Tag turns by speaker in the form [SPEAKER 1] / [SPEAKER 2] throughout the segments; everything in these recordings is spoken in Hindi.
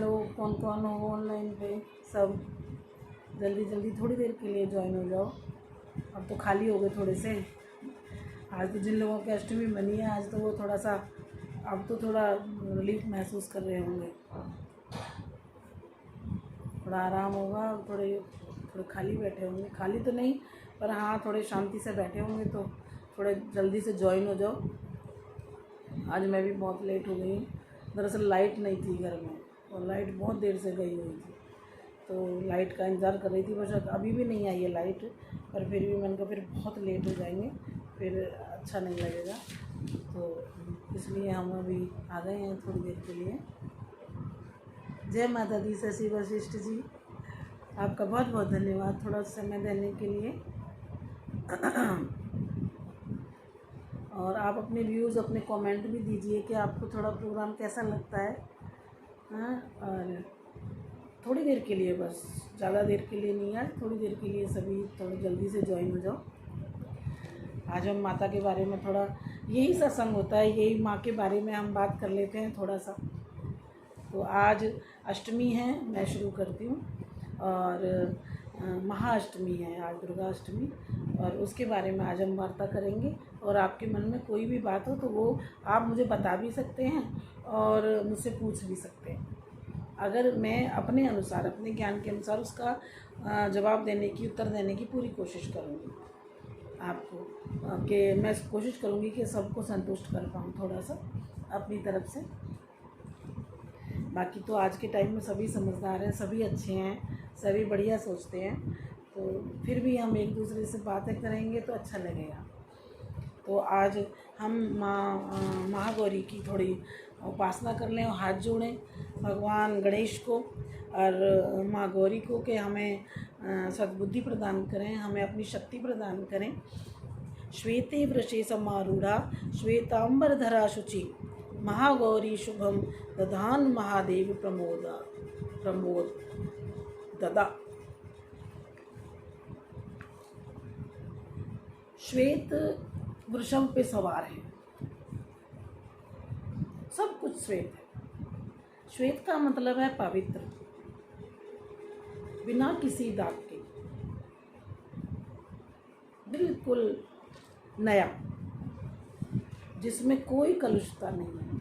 [SPEAKER 1] हेलो, कौन कौन हो ऑनलाइन पे सब, जल्दी जल्दी थोड़ी देर के लिए ज्वाइन हो जाओ। अब तो खाली हो गए थोड़े से। आज तो जिन लोगों की अष्टमी बनी है आज तो वो थोड़ा सा अब तो थोड़ा रिलीफ महसूस कर रहे होंगे, थोड़ा आराम होगा। थोड़े थोड़े खाली बैठे होंगे, खाली तो नहीं पर हाँ थोड़े शांति से बैठे होंगे, तो थोड़े जल्दी से ज्वाइन हो जाओ। आज मैं भी बहुत लेट हो गई। दरअसल लाइट नहीं थी घर में और लाइट बहुत देर से गई हुई थी, तो लाइट का इंतज़ार कर रही थी। बस अभी भी नहीं आई है लाइट, पर फिर भी मैंने कहा फिर बहुत लेट हो जाएंगे, फिर अच्छा नहीं लगेगा, तो इसलिए हम अभी आ गए हैं थोड़ी देर के लिए। जय माता दी। शशि वशिष्ठ जी, आपका बहुत बहुत धन्यवाद थोड़ा समय देने के लिए। और आप अपने व्यूज़, अपने कमेंट भी दीजिए कि आपको थोड़ा प्रोग्राम कैसा लगता है। हाँ, और थोड़ी देर के लिए, बस ज़्यादा देर के लिए नहीं है, थोड़ी देर के लिए सभी थोड़ी जल्दी से ज्वाइन हो जाओ। आज हम माता के बारे में थोड़ा, यही सत्संग होता है, यही माँ के बारे में हम बात कर लेते हैं थोड़ा सा। तो आज अष्टमी है, मैं शुरू करती हूँ, और महाअष्टमी है आज, दुर्गा अष्टमी, और उसके बारे में आज हम वार्ता करेंगे। और आपके मन में कोई भी बात हो तो वो आप मुझे बता भी सकते हैं और मुझसे पूछ भी सकते हैं। अगर मैं अपने अनुसार, अपने ज्ञान के अनुसार उसका जवाब देने की, उत्तर देने की पूरी कोशिश करूँगी आपको, कि मैं कोशिश करूँगी कि सबको संतुष्ट कर पाऊँ थोड़ा सा अपनी तरफ से। बाकी तो आज के टाइम में सभी समझदार हैं, सभी अच्छे हैं, सभी बढ़िया सोचते हैं, तो फिर भी हम एक दूसरे से बातें करेंगे तो अच्छा लगेगा। तो आज हम महागौरी की थोड़ी उपासना कर लें और हाथ जोड़ें भगवान गणेश को और माँ गौरी को, कि हमें सद्बुद्धि प्रदान करें, हमें अपनी शक्ति प्रदान करें। श्वेते वृषे समारूढ़ा श्वेतांबरधरा शुचि महागौरी शुभम दधान महादेव प्रमोद ददा। श्वेत वृषभ पे सवार है, सब कुछ श्वेत है। श्वेत का मतलब है पवित्र, बिना किसी दाग के, बिल्कुल नया, जिसमें कोई कलुषता नहीं है,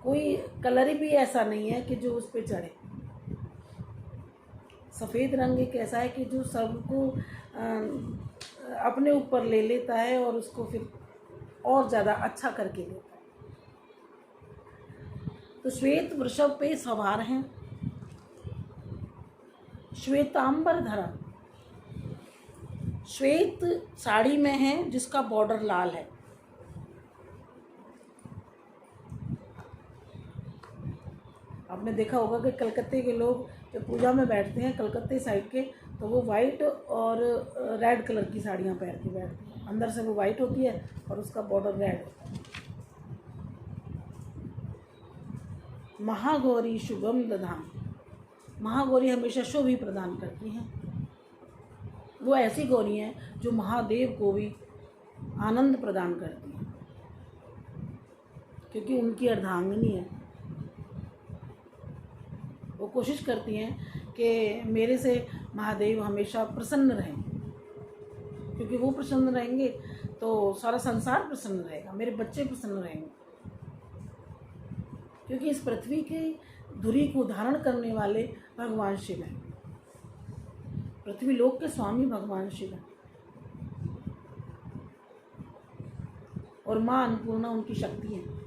[SPEAKER 1] कोई कलर भी ऐसा नहीं है कि जो उस पर चढ़े। सफ़ेद रंग एक ऐसा है कि जो सबको अपने ऊपर ले लेता है और उसको फिर और ज़्यादा अच्छा करके देता है। तो श्वेत वृषभ पे सवार हैं, श्वेतांबर धरा, श्वेत साड़ी में है जिसका बॉर्डर लाल है। आपने देखा होगा कि कलकत्ते के लोग जब पूजा में बैठते हैं, कलकत्ते साइड के, तो वो वाइट और रेड कलर की साड़ियाँ पहन के बैठते हैं। अंदर से वो वाइट होती है और उसका बॉर्डर रेड होता है। महागौरी शुभम दधाम, महागौरी हमेशा शुभ ही प्रदान करती हैं। वो ऐसी गौरी हैं जो महादेव को भी आनंद प्रदान करती हैं, क्योंकि उनकी अर्धांगिनी है। वो कोशिश करती हैं कि मेरे से महादेव हमेशा प्रसन्न रहें, क्योंकि वो प्रसन्न रहेंगे तो सारा संसार प्रसन्न रहेगा, मेरे बच्चे प्रसन्न रहेंगे। क्योंकि इस पृथ्वी की धुरी को धारण करने वाले भगवान शिव हैं, पृथ्वी लोक के स्वामी भगवान शिव हैं, और माँ अन्नपूर्णा उनकी शक्ति है।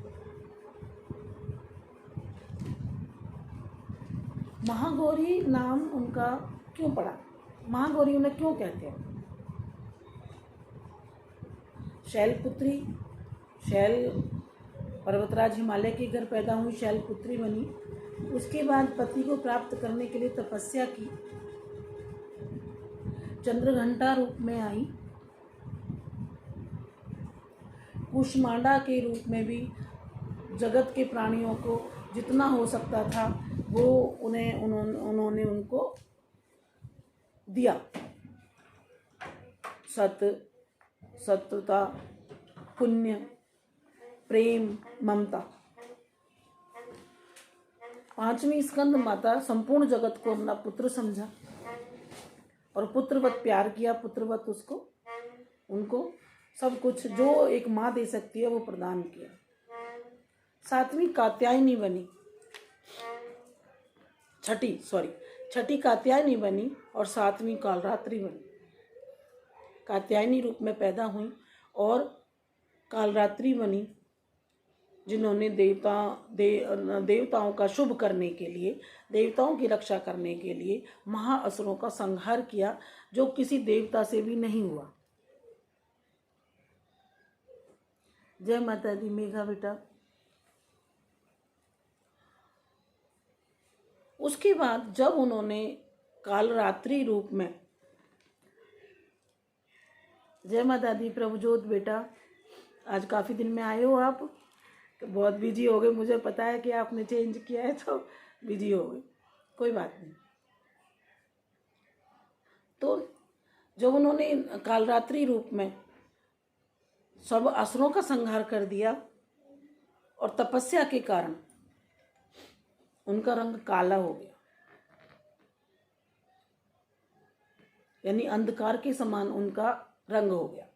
[SPEAKER 1] महागौरी नाम उनका क्यों पड़ा, महागौरी उन्हें क्यों कहते हैं? शैलपुत्री, शैल पर्वतराज हिमालय के घर पैदा हुई, शैलपुत्री बनी। उसके बाद पति को प्राप्त करने के लिए तपस्या की, चंद्रघंटा रूप में आई, कुष्मांडा के रूप में भी जगत के प्राणियों को जितना हो सकता था वो उन्होंने उनको दिया। सत्यता, पुण्य, प्रेम, ममता, 5वीं स्कंद माता संपूर्ण जगत को अपना पुत्र समझा और पुत्रवत प्यार किया, पुत्रवत उसको उनको सब कुछ जो एक माँ दे सकती है वो प्रदान किया। 7वीं कात्यायनी बनी, छठी कात्यायनी बनी और 7वीं कालरात्रि बनी। कात्यायनी रूप में पैदा हुई और कालरात्रि बनी, जिन्होंने देवताओं का शुभ करने के लिए, देवताओं की रक्षा करने के लिए महाअसुरों का संहार किया, जो किसी देवता से भी नहीं हुआ। जय माता दी मेघा बेटा। उसके बाद जब उन्होंने कालरात्रि रूप में, जय माता दी प्रभुजोत बेटा, आज काफ़ी दिन में आए हो आप, बहुत बिजी हो गए, मुझे पता है कि आपने चेंज किया है तो बिजी हो गए, कोई बात नहीं। तो जब उन्होंने कालरात्रि रूप में सब असुरों का संहार कर दिया और तपस्या के कारण उनका रंग काला हो गया, यानी अंधकार के समान उनका रंग हो गया।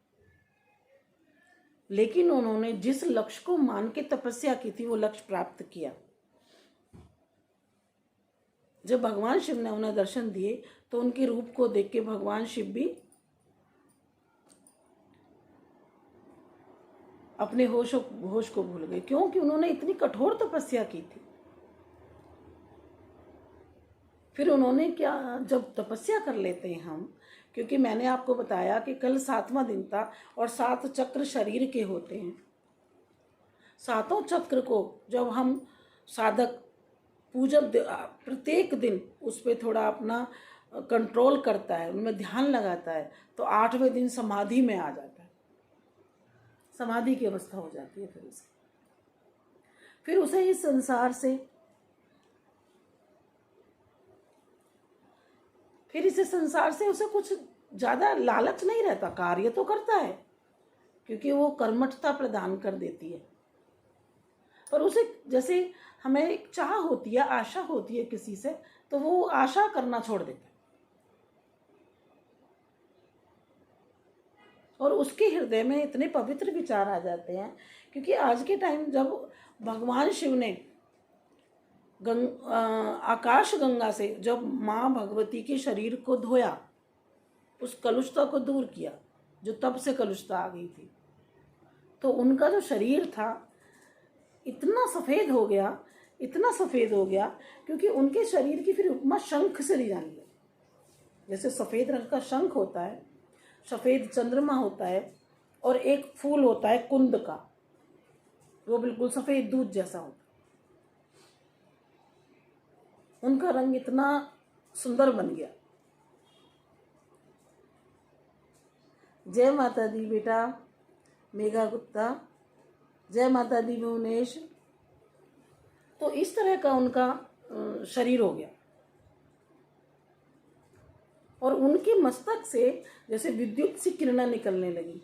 [SPEAKER 1] लेकिन उन्होंने जिस लक्ष्य को मान के तपस्या की थी वो लक्ष्य प्राप्त किया। जब भगवान शिव ने उन्हें दर्शन दिए तो उनके रूप को देख के भगवान शिव भी अपने होश को भूल गए, क्योंकि उन्होंने इतनी कठोर तपस्या की थी। फिर उन्होंने क्या, जब तपस्या कर लेते हैं हम, क्योंकि मैंने आपको बताया कि कल 7वां दिन था और 7 चक्र शरीर के होते हैं। 7 चक्र को जब हम साधक पूजक प्रत्येक दिन उस पर थोड़ा अपना कंट्रोल करता है, उनमें ध्यान लगाता है, तो 8वें दिन समाधि में आ जाता है, समाधि की अवस्था हो जाती है। फिर उसे इस संसार से, फिर इस संसार से उसे कुछ ज़्यादा लालच नहीं रहता, कार्य तो करता है क्योंकि वो कर्मठता प्रदान कर देती है, पर उसे जैसे हमें एक चाह होती है, आशा होती है किसी से, तो वो आशा करना छोड़ देता है और उसके हृदय में इतने पवित्र विचार आ जाते हैं। क्योंकि आज के टाइम जब भगवान शिव ने आकाश गंगा से जब माँ भगवती के शरीर को धोया, उस कलुषता को दूर किया, जो तब से कलुषता आ गई थी, तो उनका जो शरीर था इतना सफ़ेद हो गया, इतना सफ़ेद हो गया, क्योंकि उनके शरीर की फिर उपमा शंख से ली जाने लगी। जैसे सफ़ेद रंग का शंख होता है, सफ़ेद चंद्रमा होता है, और एक फूल होता है कुंद का, वो बिल्कुल सफ़ेद दूध जैसा होता है। उनका रंग इतना सुंदर बन गया। जय माता दी बेटा मेघा गुप्ता, जय माता दी भुवनेश। तो इस तरह का उनका शरीर हो गया और उनके मस्तक से जैसे विद्युत सी किरणें निकलने लगी।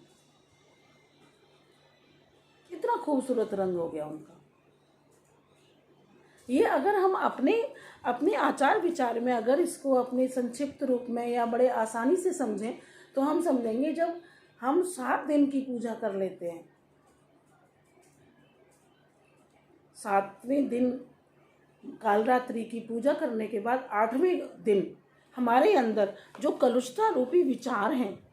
[SPEAKER 1] कितना खूबसूरत रंग हो गया उनका। ये अगर हम अपने आचार विचार में अगर इसको अपने संक्षिप्त रूप में या बड़े आसानी से समझें तो हम समझेंगे, जब हम 7 दिन की पूजा कर लेते हैं, 7वें दिन कालरात्रि की पूजा करने के बाद 8वें दिन हमारे अंदर जो कलुषता रूपी विचार हैं,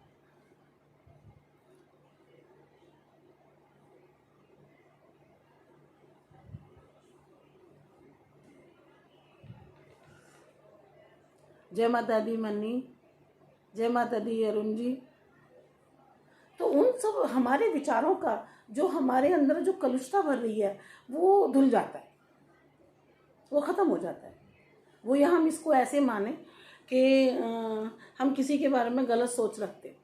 [SPEAKER 1] जय माता दी मन्नी, जय माता दी अरुण जी, तो उन सब हमारे विचारों का जो हमारे अंदर जो कलुषता भर रही है वो धुल जाता है, वो ख़त्म हो जाता है। वो यहाँ हम इसको ऐसे माने कि हम किसी के बारे में गलत सोच रखते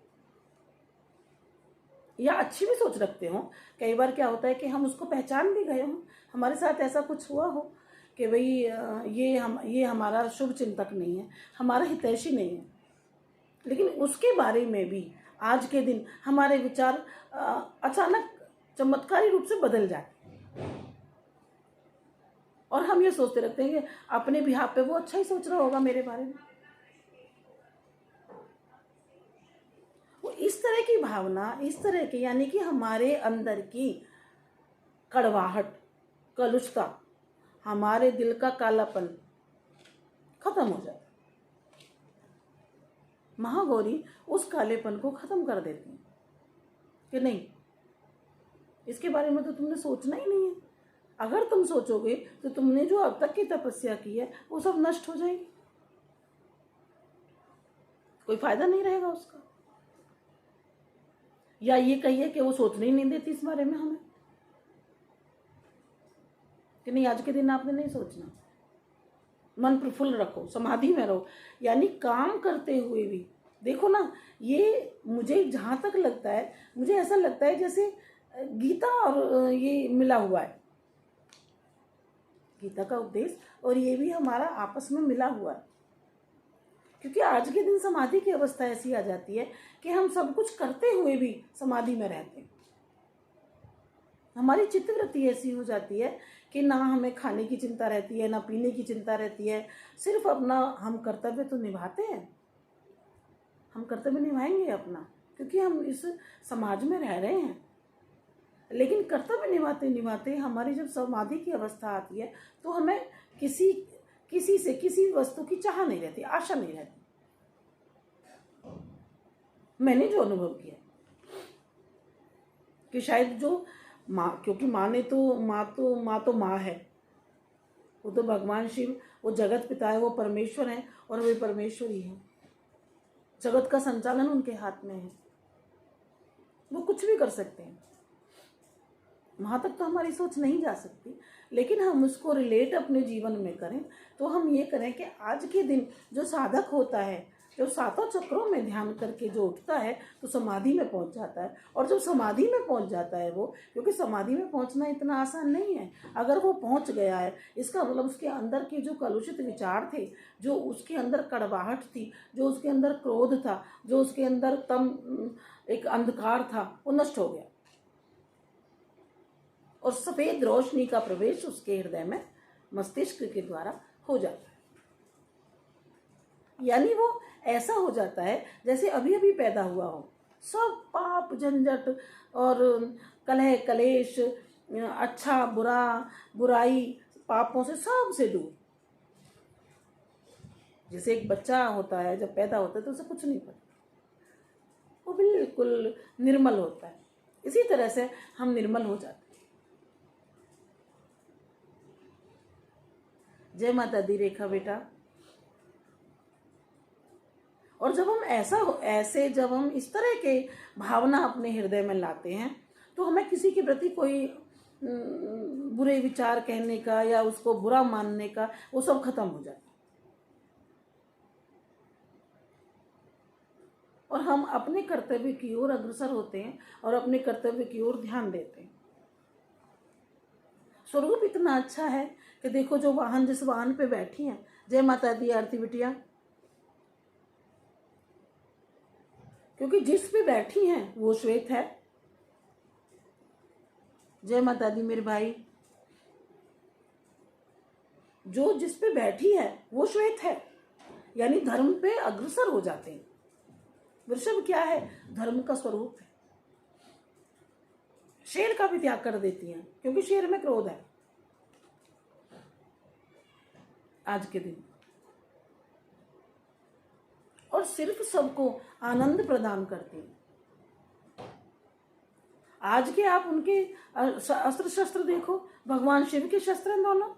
[SPEAKER 1] या अच्छी भी सोच रखते हों। कई बार क्या होता है कि हम उसको पहचान भी गए हों, हमारे साथ ऐसा कुछ हुआ हो कि भाई ये हमारा शुभ चिंतक नहीं है, हमारा हितैषी नहीं है, लेकिन उसके बारे में भी आज के दिन हमारे विचार अचानक चमत्कारी रूप से बदल जाते हैं। और हम ये सोचते रहते हैं कि अपने बिहाफ पे वो अच्छा ही सोच रहा होगा मेरे बारे में। वो इस तरह की भावना, इस तरह की, यानी कि हमारे अंदर की कड़वाहट, कलुषता, हमारे दिल का कालापन खत्म हो जाता है। महागौरी उस कालेपन को खत्म कर देती है कि नहीं, इसके बारे में तो तुमने सोचना ही नहीं है। अगर तुम सोचोगे तो तुमने जो अब तक की तपस्या की है वो सब नष्ट हो जाएगी, कोई फायदा नहीं रहेगा उसका। या ये कहिए कि वो सोचने ही नहीं देती इस बारे में हमें, कि नहीं आज के दिन आपने नहीं सोचना, मन प्रफुल्ल रखो, समाधि में रहो। यानी काम करते हुए भी देखो ना, ये मुझे जहाँ तक लगता है, मुझे ऐसा लगता है जैसे गीता और ये मिला हुआ है, गीता का उपदेश और ये भी हमारा आपस में मिला हुआ है। क्योंकि आज के दिन समाधि की अवस्था ऐसी आ जाती है कि हम सब कुछ करते हुए भी समाधि में रहते हैं। हमारी चित्तवृत्ति ऐसी हो जाती है कि ना हमें खाने की चिंता रहती है, ना पीने की चिंता रहती है, सिर्फ अपना हम कर्तव्य तो निभाते हैं, हम कर्तव्य निभाएंगे अपना, क्योंकि हम इस समाज में रह रहे हैं। लेकिन कर्तव्य निभाते निभाते हमारी जब समाधि की अवस्था आती है तो हमें किसी से किसी वस्तु की चाह नहीं रहती, आशा नहीं रहती। मैंने जो अनुभव किया कि शायद जो माँ, क्योंकि माँ तो माँ है, वो तो भगवान शिव, वो जगत पिता है, वो परमेश्वर है और वे परमेश्वर ही है। जगत का संचालन उनके हाथ में है, वो कुछ भी कर सकते हैं। वहाँ तक तो हमारी सोच नहीं जा सकती, लेकिन हम उसको रिलेट अपने जीवन में करें तो हम ये करें कि आज के दिन जो साधक होता है, जो सातों चक्रों में ध्यान करके जो उठता है तो समाधि में पहुंच जाता है। और जब समाधि में पहुंच जाता है वो, क्योंकि समाधि में पहुंचना इतना आसान नहीं है, अगर वो पहुंच गया है इसका मतलब उसके अंदर के जो कलुषित विचार थे, जो उसके अंदर कड़वाहट थी, जो उसके अंदर क्रोध था, जो उसके अंदर एक अंधकार था, वो नष्ट हो गया और सफेद रोशनी का प्रवेश उसके हृदय में मस्तिष्क के द्वारा हो जाता है। यानी वो ऐसा हो जाता है जैसे अभी अभी पैदा हुआ हो, सब पाप झंझट और कलह कलेश, अच्छा बुरा, बुराई, पापों से सबसे दूर। जैसे एक बच्चा होता है जब पैदा होता है तो उसे कुछ नहीं पता, वो बिल्कुल निर्मल होता है, इसी तरह से हम निर्मल हो जाते हैं। जय माता दी रेखा बेटा। और जब हम जब हम इस तरह के भावना अपने हृदय में लाते हैं तो हमें किसी के प्रति कोई बुरे विचार कहने का या उसको बुरा मानने का वो सब खत्म हो जाता है और हम अपने कर्तव्य की ओर अग्रसर होते हैं और अपने कर्तव्य की ओर ध्यान देते हैं। स्वरूप इतना अच्छा है कि देखो जो वाहन, जिस वाहन पे बैठी हैं, जय माता दी आरती बिटिया, क्योंकि जिस पे बैठी हैं वो श्वेत है। जय माता दी मेरे भाई, जो जिस पे बैठी है वो श्वेत है, यानी धर्म पे अग्रसर हो जाते हैं। वृषभ क्या है? धर्म का स्वरूप है। शेर का भी त्याग कर देती हैं क्योंकि शेर में क्रोध है आज के दिन, और सिर्फ सबको आनंद प्रदान करती हैं। आज के आप उनके अस्त्र शस्त्र देखो, भगवान शिव के शस्त्र हैं दोनों,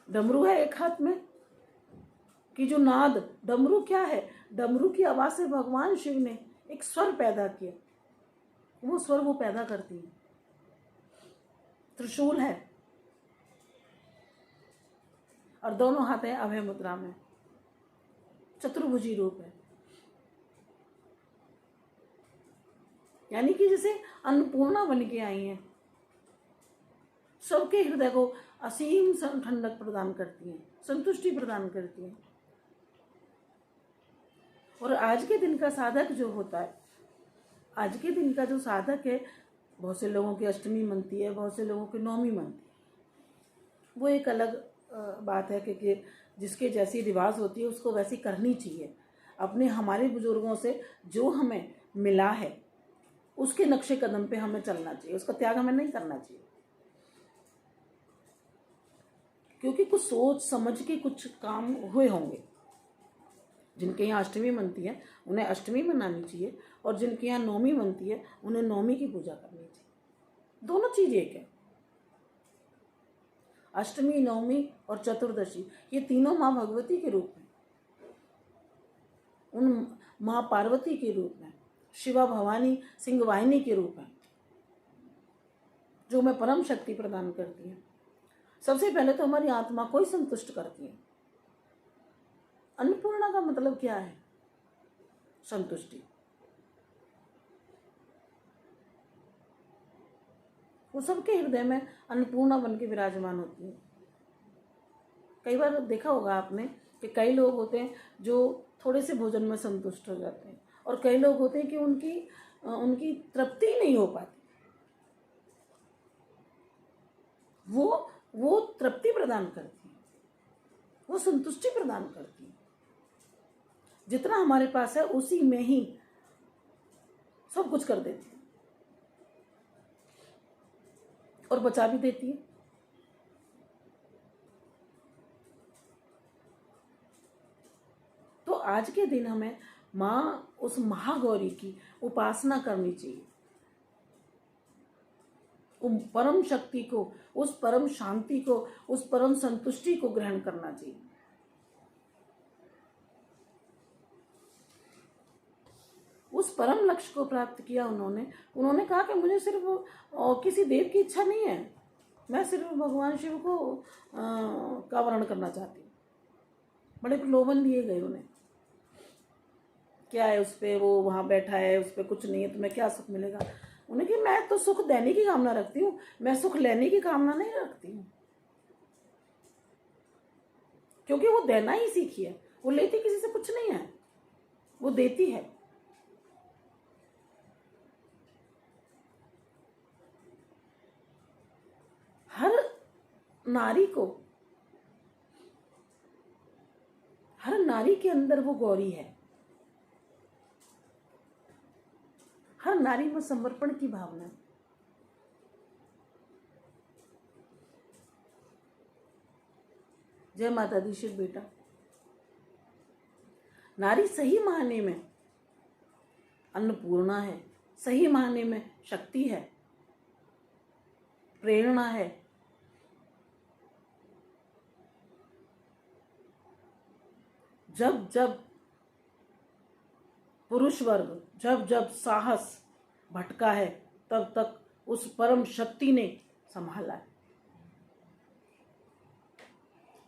[SPEAKER 1] डमरू है एक हाथ में, कि जो नाद, डमरू क्या है? डमरू की आवाज से भगवान शिव ने एक स्वर पैदा किया, वो स्वर वो पैदा करती है। त्रिशूल है और दोनों हाथ है अभय मुद्रा में, चतुर्भुजी रूप है, यानी कि जैसे अन्नपूर्णा बन के आई हैं, सबके हृदय को असीम ठंडक प्रदान करती हैं, संतुष्टि प्रदान करती हैं। और आज के दिन का साधक जो होता है, आज के दिन का जो साधक है, बहुत से लोगों की अष्टमी मनती है, बहुत से लोगों की नौमी मनती है, वो एक अलग बात है कि जिसके जैसी रिवाज होती है उसको वैसी करनी चाहिए। अपने हमारे बुजुर्गों से जो हमें मिला है उसके नक्शे कदम पे हमें चलना चाहिए, उसका त्याग हमें नहीं करना चाहिए। क्योंकि कुछ सोच समझ के कुछ काम हुए होंगे। जिनके यहाँ अष्टमी बनती है उन्हें अष्टमी मनानी चाहिए, और जिनके यहाँ नौमी बनती है उन्हें नौमी की पूजा करनी चाहिए। दोनों चीज़ एक है। अष्टमी, नवमी और चतुर्दशी ये तीनों माँ भगवती के रूप में, उन माँ पार्वती के रूप में, शिवा भवानी सिंहवाहिनी के रूप में, जो हमें परम शक्ति प्रदान करती है। सबसे पहले तो हमारी आत्मा को ही संतुष्ट करती है। अन्नपूर्णा का मतलब क्या है? संतुष्टि। वो सबके हृदय में अन्नपूर्णा बन के विराजमान होती है। कई बार देखा होगा आपने कि कई लोग होते हैं जो थोड़े से भोजन में संतुष्ट हो जाते हैं, और कई लोग होते हैं कि उनकी तृप्ति नहीं हो पाती। वो तृप्ति प्रदान करती है, वो संतुष्टि प्रदान करती है। जितना हमारे पास है उसी में ही सब कुछ कर देती है और बचा भी देती है। तो आज के दिन हमें माँ उस महागौरी की उपासना करनी चाहिए, उस परम शक्ति को, उस परम शांति को, उस परम संतुष्टि को ग्रहण करना चाहिए। उस परम लक्ष्य को प्राप्त किया उन्होंने कहा कि मुझे सिर्फ किसी देव की इच्छा नहीं है, मैं सिर्फ भगवान शिव को का वर्ण करना चाहती हूँ। बड़े प्रलोभन दिए गए उन्हें, क्या है उस पर, वो वहाँ बैठा है, उस पर कुछ नहीं है, तुम्हें क्या सुख मिलेगा। उन्हें कि मैं तो सुख देने की कामना रखती हूँ, मैं सुख लेने की कामना नहीं रखती हूँ। क्योंकि वो देना ही सीखी है, वो लेती किसी से कुछ नहीं है, वो देती है। हर नारी के अंदर वो गौरी है। हर नारी में समर्पण की भावना है। जय माता दी शिव बेटा। नारी सही मायने में अन्नपूर्णा है, सही मायने में शक्ति है, प्रेरणा है। जब जब पुरुष वर्ग, जब जब साहस भटका है, तब तक उस परम शक्ति ने संभाला है।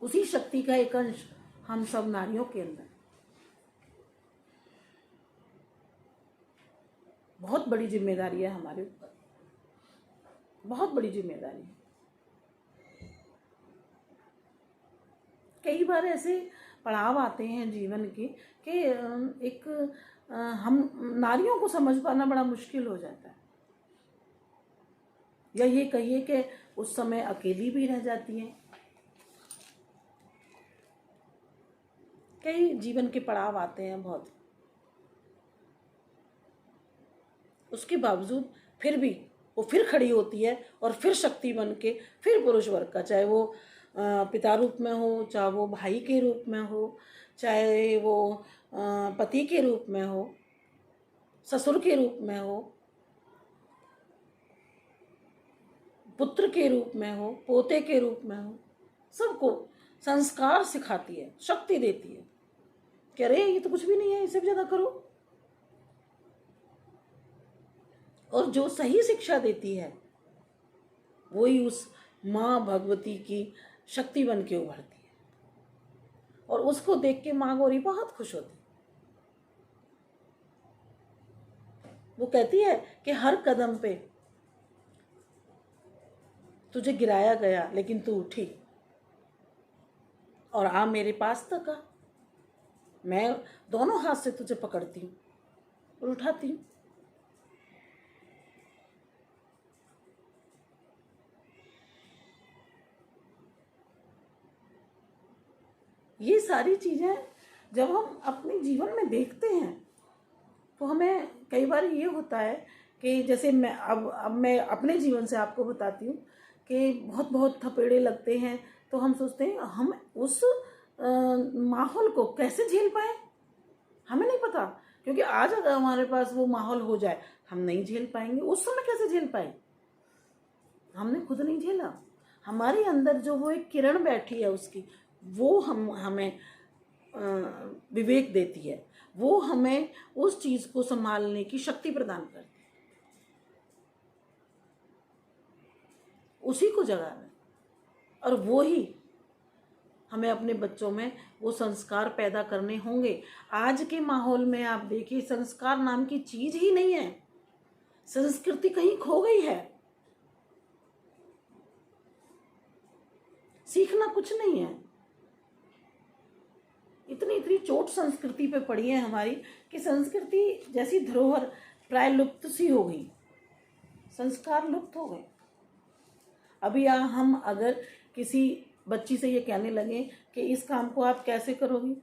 [SPEAKER 1] उसी शक्ति का एक अंश हम सब नारियों के अंदर। बहुत बड़ी जिम्मेदारी है हमारे ऊपर, बहुत बड़ी जिम्मेदारी है। कई बार ऐसे पड़ाव आते हैं जीवन के कि एक हम नारियों को समझ पाना बड़ा मुश्किल हो जाता है, या ये कहिए कि उस समय अकेली भी रह जाती हैं। कई जीवन के पड़ाव आते हैं बहुत, उसके बावजूद फिर भी वो फिर खड़ी होती है और फिर शक्ति बन के फिर पुरुष वर्ग का, चाहे वो पिता रूप में हो, चाहे वो भाई के रूप में हो, चाहे वो पति के रूप में हो, ससुर के रूप में हो, पुत्र के रूप में हो, पोते के रूप में हो, सबको संस्कार सिखाती है, शक्ति देती है कि अरे ये तो कुछ भी नहीं है, इससे भी ज्यादा करो। और जो सही शिक्षा देती है वही उस माँ भगवती की शक्ति बन के उभरती है, और उसको देख के माँ गौरी बहुत खुश होती है। वो कहती है कि हर कदम पे तुझे गिराया गया लेकिन तू उठी और आ मेरे पास तक आ, मैं दोनों हाथ से तुझे पकड़ती हूँ और उठाती हूँ। ये सारी चीज़ें जब हम अपने जीवन में देखते हैं तो हमें कई बार ये होता है कि जैसे मैं अपने जीवन से आपको बताती हूँ कि बहुत बहुत थपेड़े लगते हैं, तो हम सोचते हैं हम उस माहौल को कैसे झेल पाए। हमें नहीं पता, क्योंकि आज अगर हमारे पास वो माहौल हो जाए हम नहीं झेल पाएंगे। उस समय कैसे झेल पाए, हमने खुद नहीं झेला। हमारे अंदर जो वो एक किरण बैठी है उसकी, वो हमें विवेक देती है, वो हमें उस चीज को संभालने की शक्ति प्रदान करती है, उसी को जगाना। और वो ही हमें अपने बच्चों में वो संस्कार पैदा करने होंगे। आज के माहौल में आप देखिए संस्कार नाम की चीज ही नहीं है, संस्कृति कहीं खो गई है, सीखना कुछ नहीं है। इतनी इतनी चोट संस्कृति पे पड़ी है हमारी कि संस्कृति जैसी धरोहर प्राय लुप्त सी हो गई, संस्कार लुप्त हो गए। अभी हम अगर किसी बच्ची से ये कहने लगे कि इस काम को आप कैसे करोगी,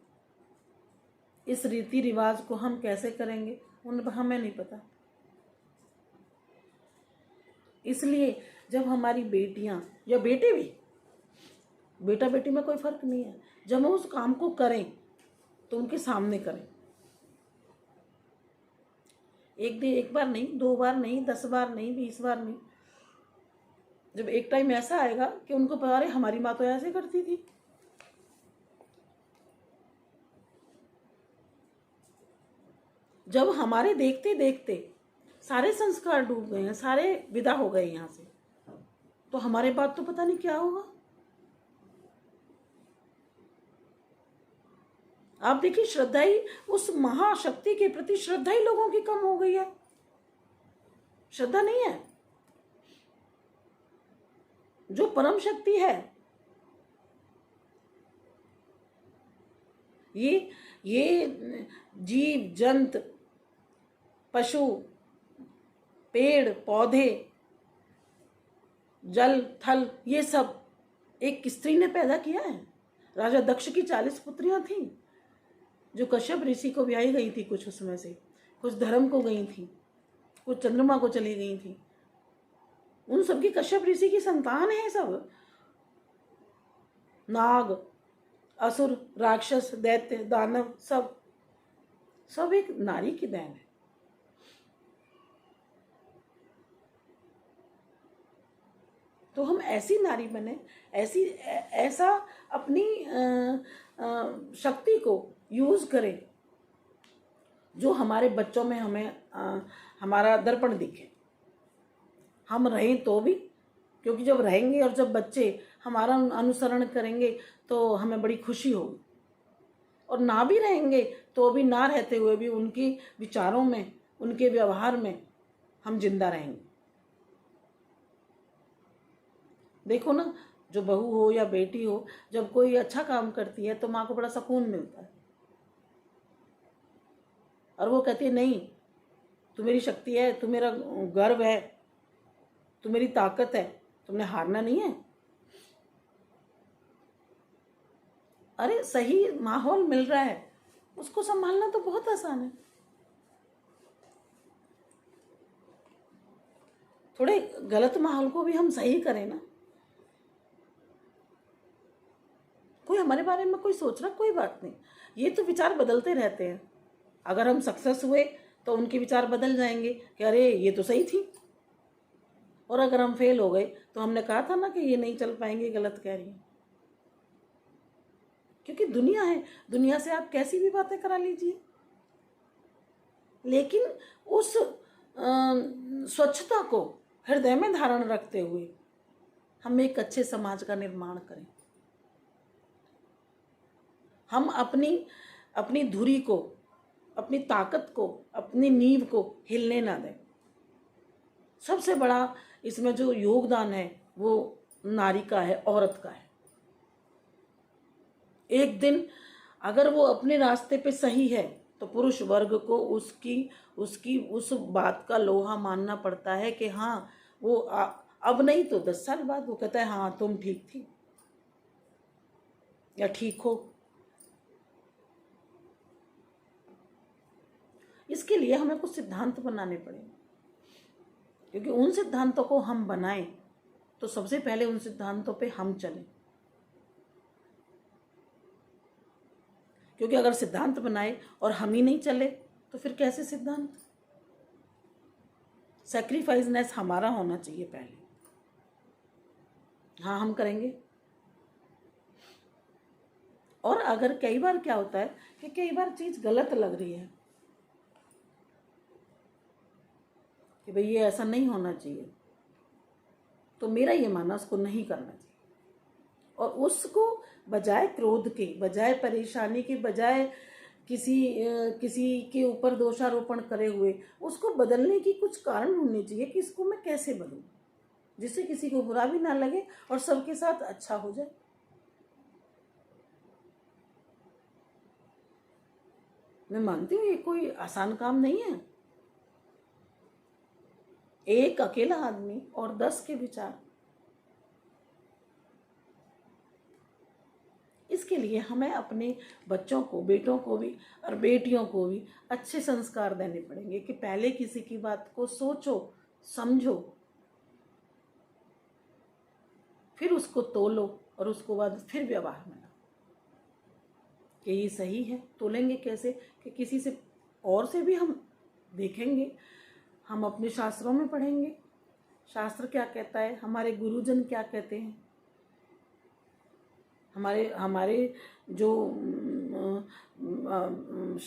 [SPEAKER 1] इस रीति रिवाज को हम कैसे करेंगे, हमें नहीं पता। इसलिए जब हमारी बेटियां या बेटे भी, बेटा बेटी में कोई फर्क नहीं है, जब हम उस काम को करें तो उनके सामने करें। एक बार नहीं, 2 बार नहीं, 10 बार नहीं, 20 बार नहीं। जब एक टाइम ऐसा आएगा कि उनको पता है हमारी माँ तो ऐसे करती थी। जब हमारे देखते देखते सारे संस्कार डूब गए हैं, सारे विदा हो गए यहाँ से, तो हमारे बाद तो पता नहीं क्या होगा। आप देखिए श्रद्धा ही, उस महाशक्ति के प्रति श्रद्धा ही लोगों की कम हो गई है, श्रद्धा नहीं है। जो परम शक्ति है, ये जीव जंत पशु पेड़ पौधे जल थल, ये सब एक स्त्री ने पैदा किया है। राजा दक्ष की 40 पुत्रियां थीं जो कश्यप ऋषि को ब्याही गई थी, कुछ उसमें से कुछ धर्म को गई थी, कुछ चंद्रमा को चली गई थी। उन सबकी कश्यप ऋषि की संतान है सब। नाग असुर राक्षस दैत्य दानव सब एक नारी की देन है। तो हम ऐसी नारी बने, ऐसा अपनी शक्ति को यूज करें जो हमारे बच्चों में हमें हमारा दर्पण दिखे। हम रहें तो भी, क्योंकि जब रहेंगे और जब बच्चे हमारा अनुसरण करेंगे तो हमें बड़ी खुशी होगी, और ना भी रहेंगे तो भी, ना रहते हुए भी उनके विचारों में उनके व्यवहार में हम जिंदा रहेंगे। देखो ना, जो बहू हो या बेटी हो, जब कोई अच्छा काम करती है तो माँ को बड़ा सुकून मिलता है, और वो कहती है नहीं तू मेरी शक्ति है, तू मेरा गर्व है, तू मेरी ताकत है, तुमने हारना नहीं है। अरे सही माहौल मिल रहा है, उसको संभालना तो बहुत आसान है। थोड़े गलत माहौल को भी हम सही करें ना। कोई हमारे बारे में कोई सोच रहा, कोई बात नहीं, ये तो विचार बदलते रहते हैं। अगर हम सक्सेस हुए तो उनके विचार बदल जाएंगे कि अरे ये तो सही थी, और अगर हम फेल हो गए तो हमने कहा था ना कि ये नहीं चल पाएंगे, गलत कह रही है। क्योंकि दुनिया है, दुनिया से आप कैसी भी बातें करा लीजिए, लेकिन उस स्वच्छता को हृदय में धारण रखते हुए हम एक अच्छे समाज का निर्माण करें। हम अपनी धुरी को, अपनी ताकत को, अपनी नींव को हिलने ना दें। सबसे बड़ा इसमें जो योगदान है वो नारी का है, औरत का है। एक दिन अगर वो अपने रास्ते पे सही है तो पुरुष वर्ग को उसकी उस बात का लोहा मानना पड़ता है कि हाँ वो अब नहीं तो 10 साल बाद वो कहता है हाँ तुम ठीक थी या ठीक हो। इसके लिए हमें कुछ सिद्धांत बनाने पड़ेंगे, क्योंकि उन सिद्धांतों को हम बनाएं तो सबसे पहले उन सिद्धांतों पे हम चलें। क्योंकि अगर सिद्धांत बनाए और हम ही नहीं चले तो फिर कैसे सिद्धांत? सैक्रिफाइसनेस हमारा होना चाहिए पहले। हाँ, हम करेंगे। और अगर कई बार क्या होता है कि कई बार चीज़ गलत लग रही है कि भाई ये ऐसा नहीं होना चाहिए, तो मेरा ये मानना उसको नहीं करना चाहिए, और उसको बजाय क्रोध के, बजाय परेशानी के, बजाय किसी के ऊपर दोषारोपण करे हुए उसको बदलने की कुछ कारण होने चाहिए कि इसको मैं कैसे बदलूं जिससे किसी को बुरा भी ना लगे और सबके साथ अच्छा हो जाए। मैं मानती हूँ ये कोई आसान काम नहीं है। एक अकेला आदमी और 10 के विचार, इसके लिए हमें अपने बच्चों को, बेटों को भी और बेटियों को भी अच्छे संस्कार देने पड़ेंगे कि पहले किसी की बात को सोचो, समझो, फिर उसको तोलो और उसको बाद फिर व्यवहार में लाओ कि ये सही है। तोलेंगे कैसे? कि किसी से और से भी हम देखेंगे, हम अपने शास्त्रों में पढ़ेंगे, शास्त्र क्या कहता है, हमारे गुरुजन क्या कहते हैं, हमारे जो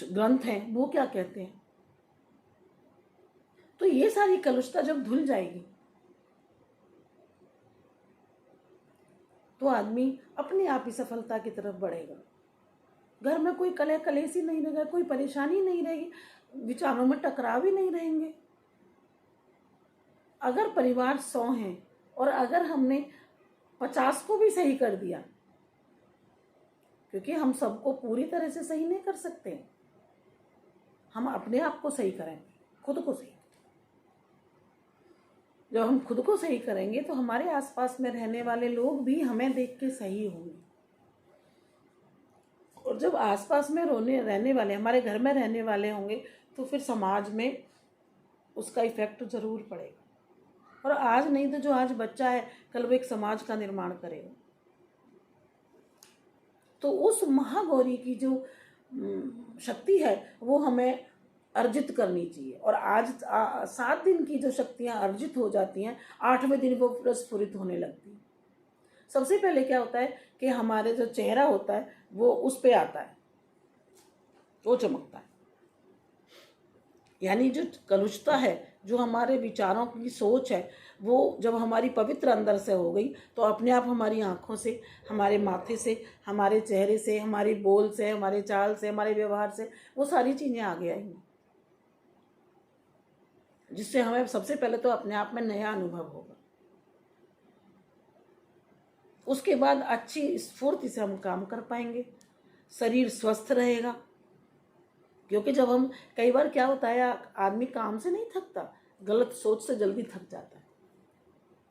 [SPEAKER 1] ग्रंथ हैं वो क्या कहते हैं। तो ये सारी कलुषता जब धुल जाएगी तो आदमी अपने आप ही सफलता की तरफ बढ़ेगा। घर में कोई कलेश ही नहीं रहेगा, कोई परेशानी नहीं रहेगी, विचारों में टकराव ही नहीं रहेंगे। अगर परिवार 100 हैं और अगर हमने 50 को भी सही कर दिया, क्योंकि हम सबको पूरी तरह से सही नहीं कर सकते, हम अपने आप को सही करेंगे, खुद को सही। जब हम खुद को सही करेंगे तो हमारे आसपास में रहने वाले लोग भी हमें देख के सही होंगे, और जब आसपास में रहने वाले, हमारे घर में रहने वाले होंगे तो फिर समाज में उसका इफेक्ट जरूर पड़ेगा। और आज नहीं तो जो आज बच्चा है कल वो एक समाज का निर्माण करेगा। तो उस महागौरी की जो शक्ति है वो हमें अर्जित करनी चाहिए। और आज 7 दिन की जो शक्तियाँ अर्जित हो जाती हैं, 8वें दिन वो प्रस्फुरित होने लगती हैं। सबसे पहले क्या होता है कि हमारे जो चेहरा होता है वो उस पे आता है, वो चमकता है। यानी जो कलुषता है, जो हमारे विचारों की सोच है, वो जब हमारी पवित्र अंदर से हो गई तो अपने आप हमारी आँखों से, हमारे माथे से, हमारे चेहरे से, हमारी बोल से, हमारे चाल से, हमारे व्यवहार से वो सारी चीज़ें आगे आएंगी, जिससे हमें सबसे पहले तो अपने आप में नया अनुभव होगा। उसके बाद अच्छी स्फूर्ति से हम काम कर पाएंगे, शरीर स्वस्थ रहेगा। क्योंकि जब हम, कई बार क्या होता है, आदमी काम से नहीं थकता, गलत सोच से जल्दी थक जाता है।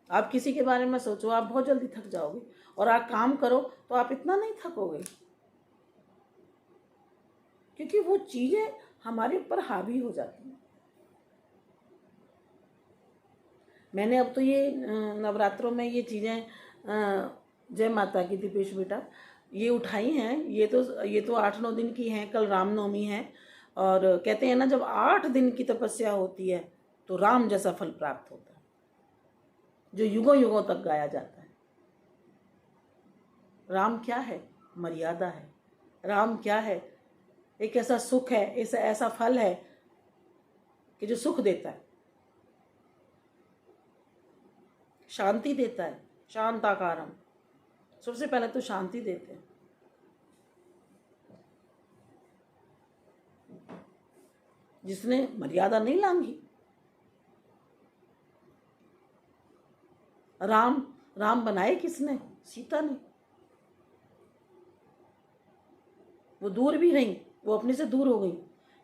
[SPEAKER 1] आप किसी के बारे में सोचो, आप बहुत जल्दी थक जाओगे, और आप काम करो तो आप इतना नहीं थकोगे, क्योंकि वो चीज़ें हमारे ऊपर हावी हो जाती हैं। मैंने अब तो ये नवरात्रों में ये चीज़ें, जय माता की दीपेश बेटा, ये उठाई हैं। ये तो 8-9 दिन की हैं, कल रामनवमी है। और कहते हैं ना, जब 8 दिन की तपस्या होती है तो राम जैसा फल प्राप्त होता है, जो युगों युगों तक गाया जाता है। राम क्या है? मर्यादा है। राम क्या है? एक ऐसा सुख है, ऐसा फल है कि जो सुख देता है, शांति देता है। शांताकारम, सबसे पहले तो शांति देते हैं। जिसने मर्यादा नहीं लांघी, राम बनाए किसने? सीता ने। वो दूर भी नहीं, वो अपने से दूर हो गई,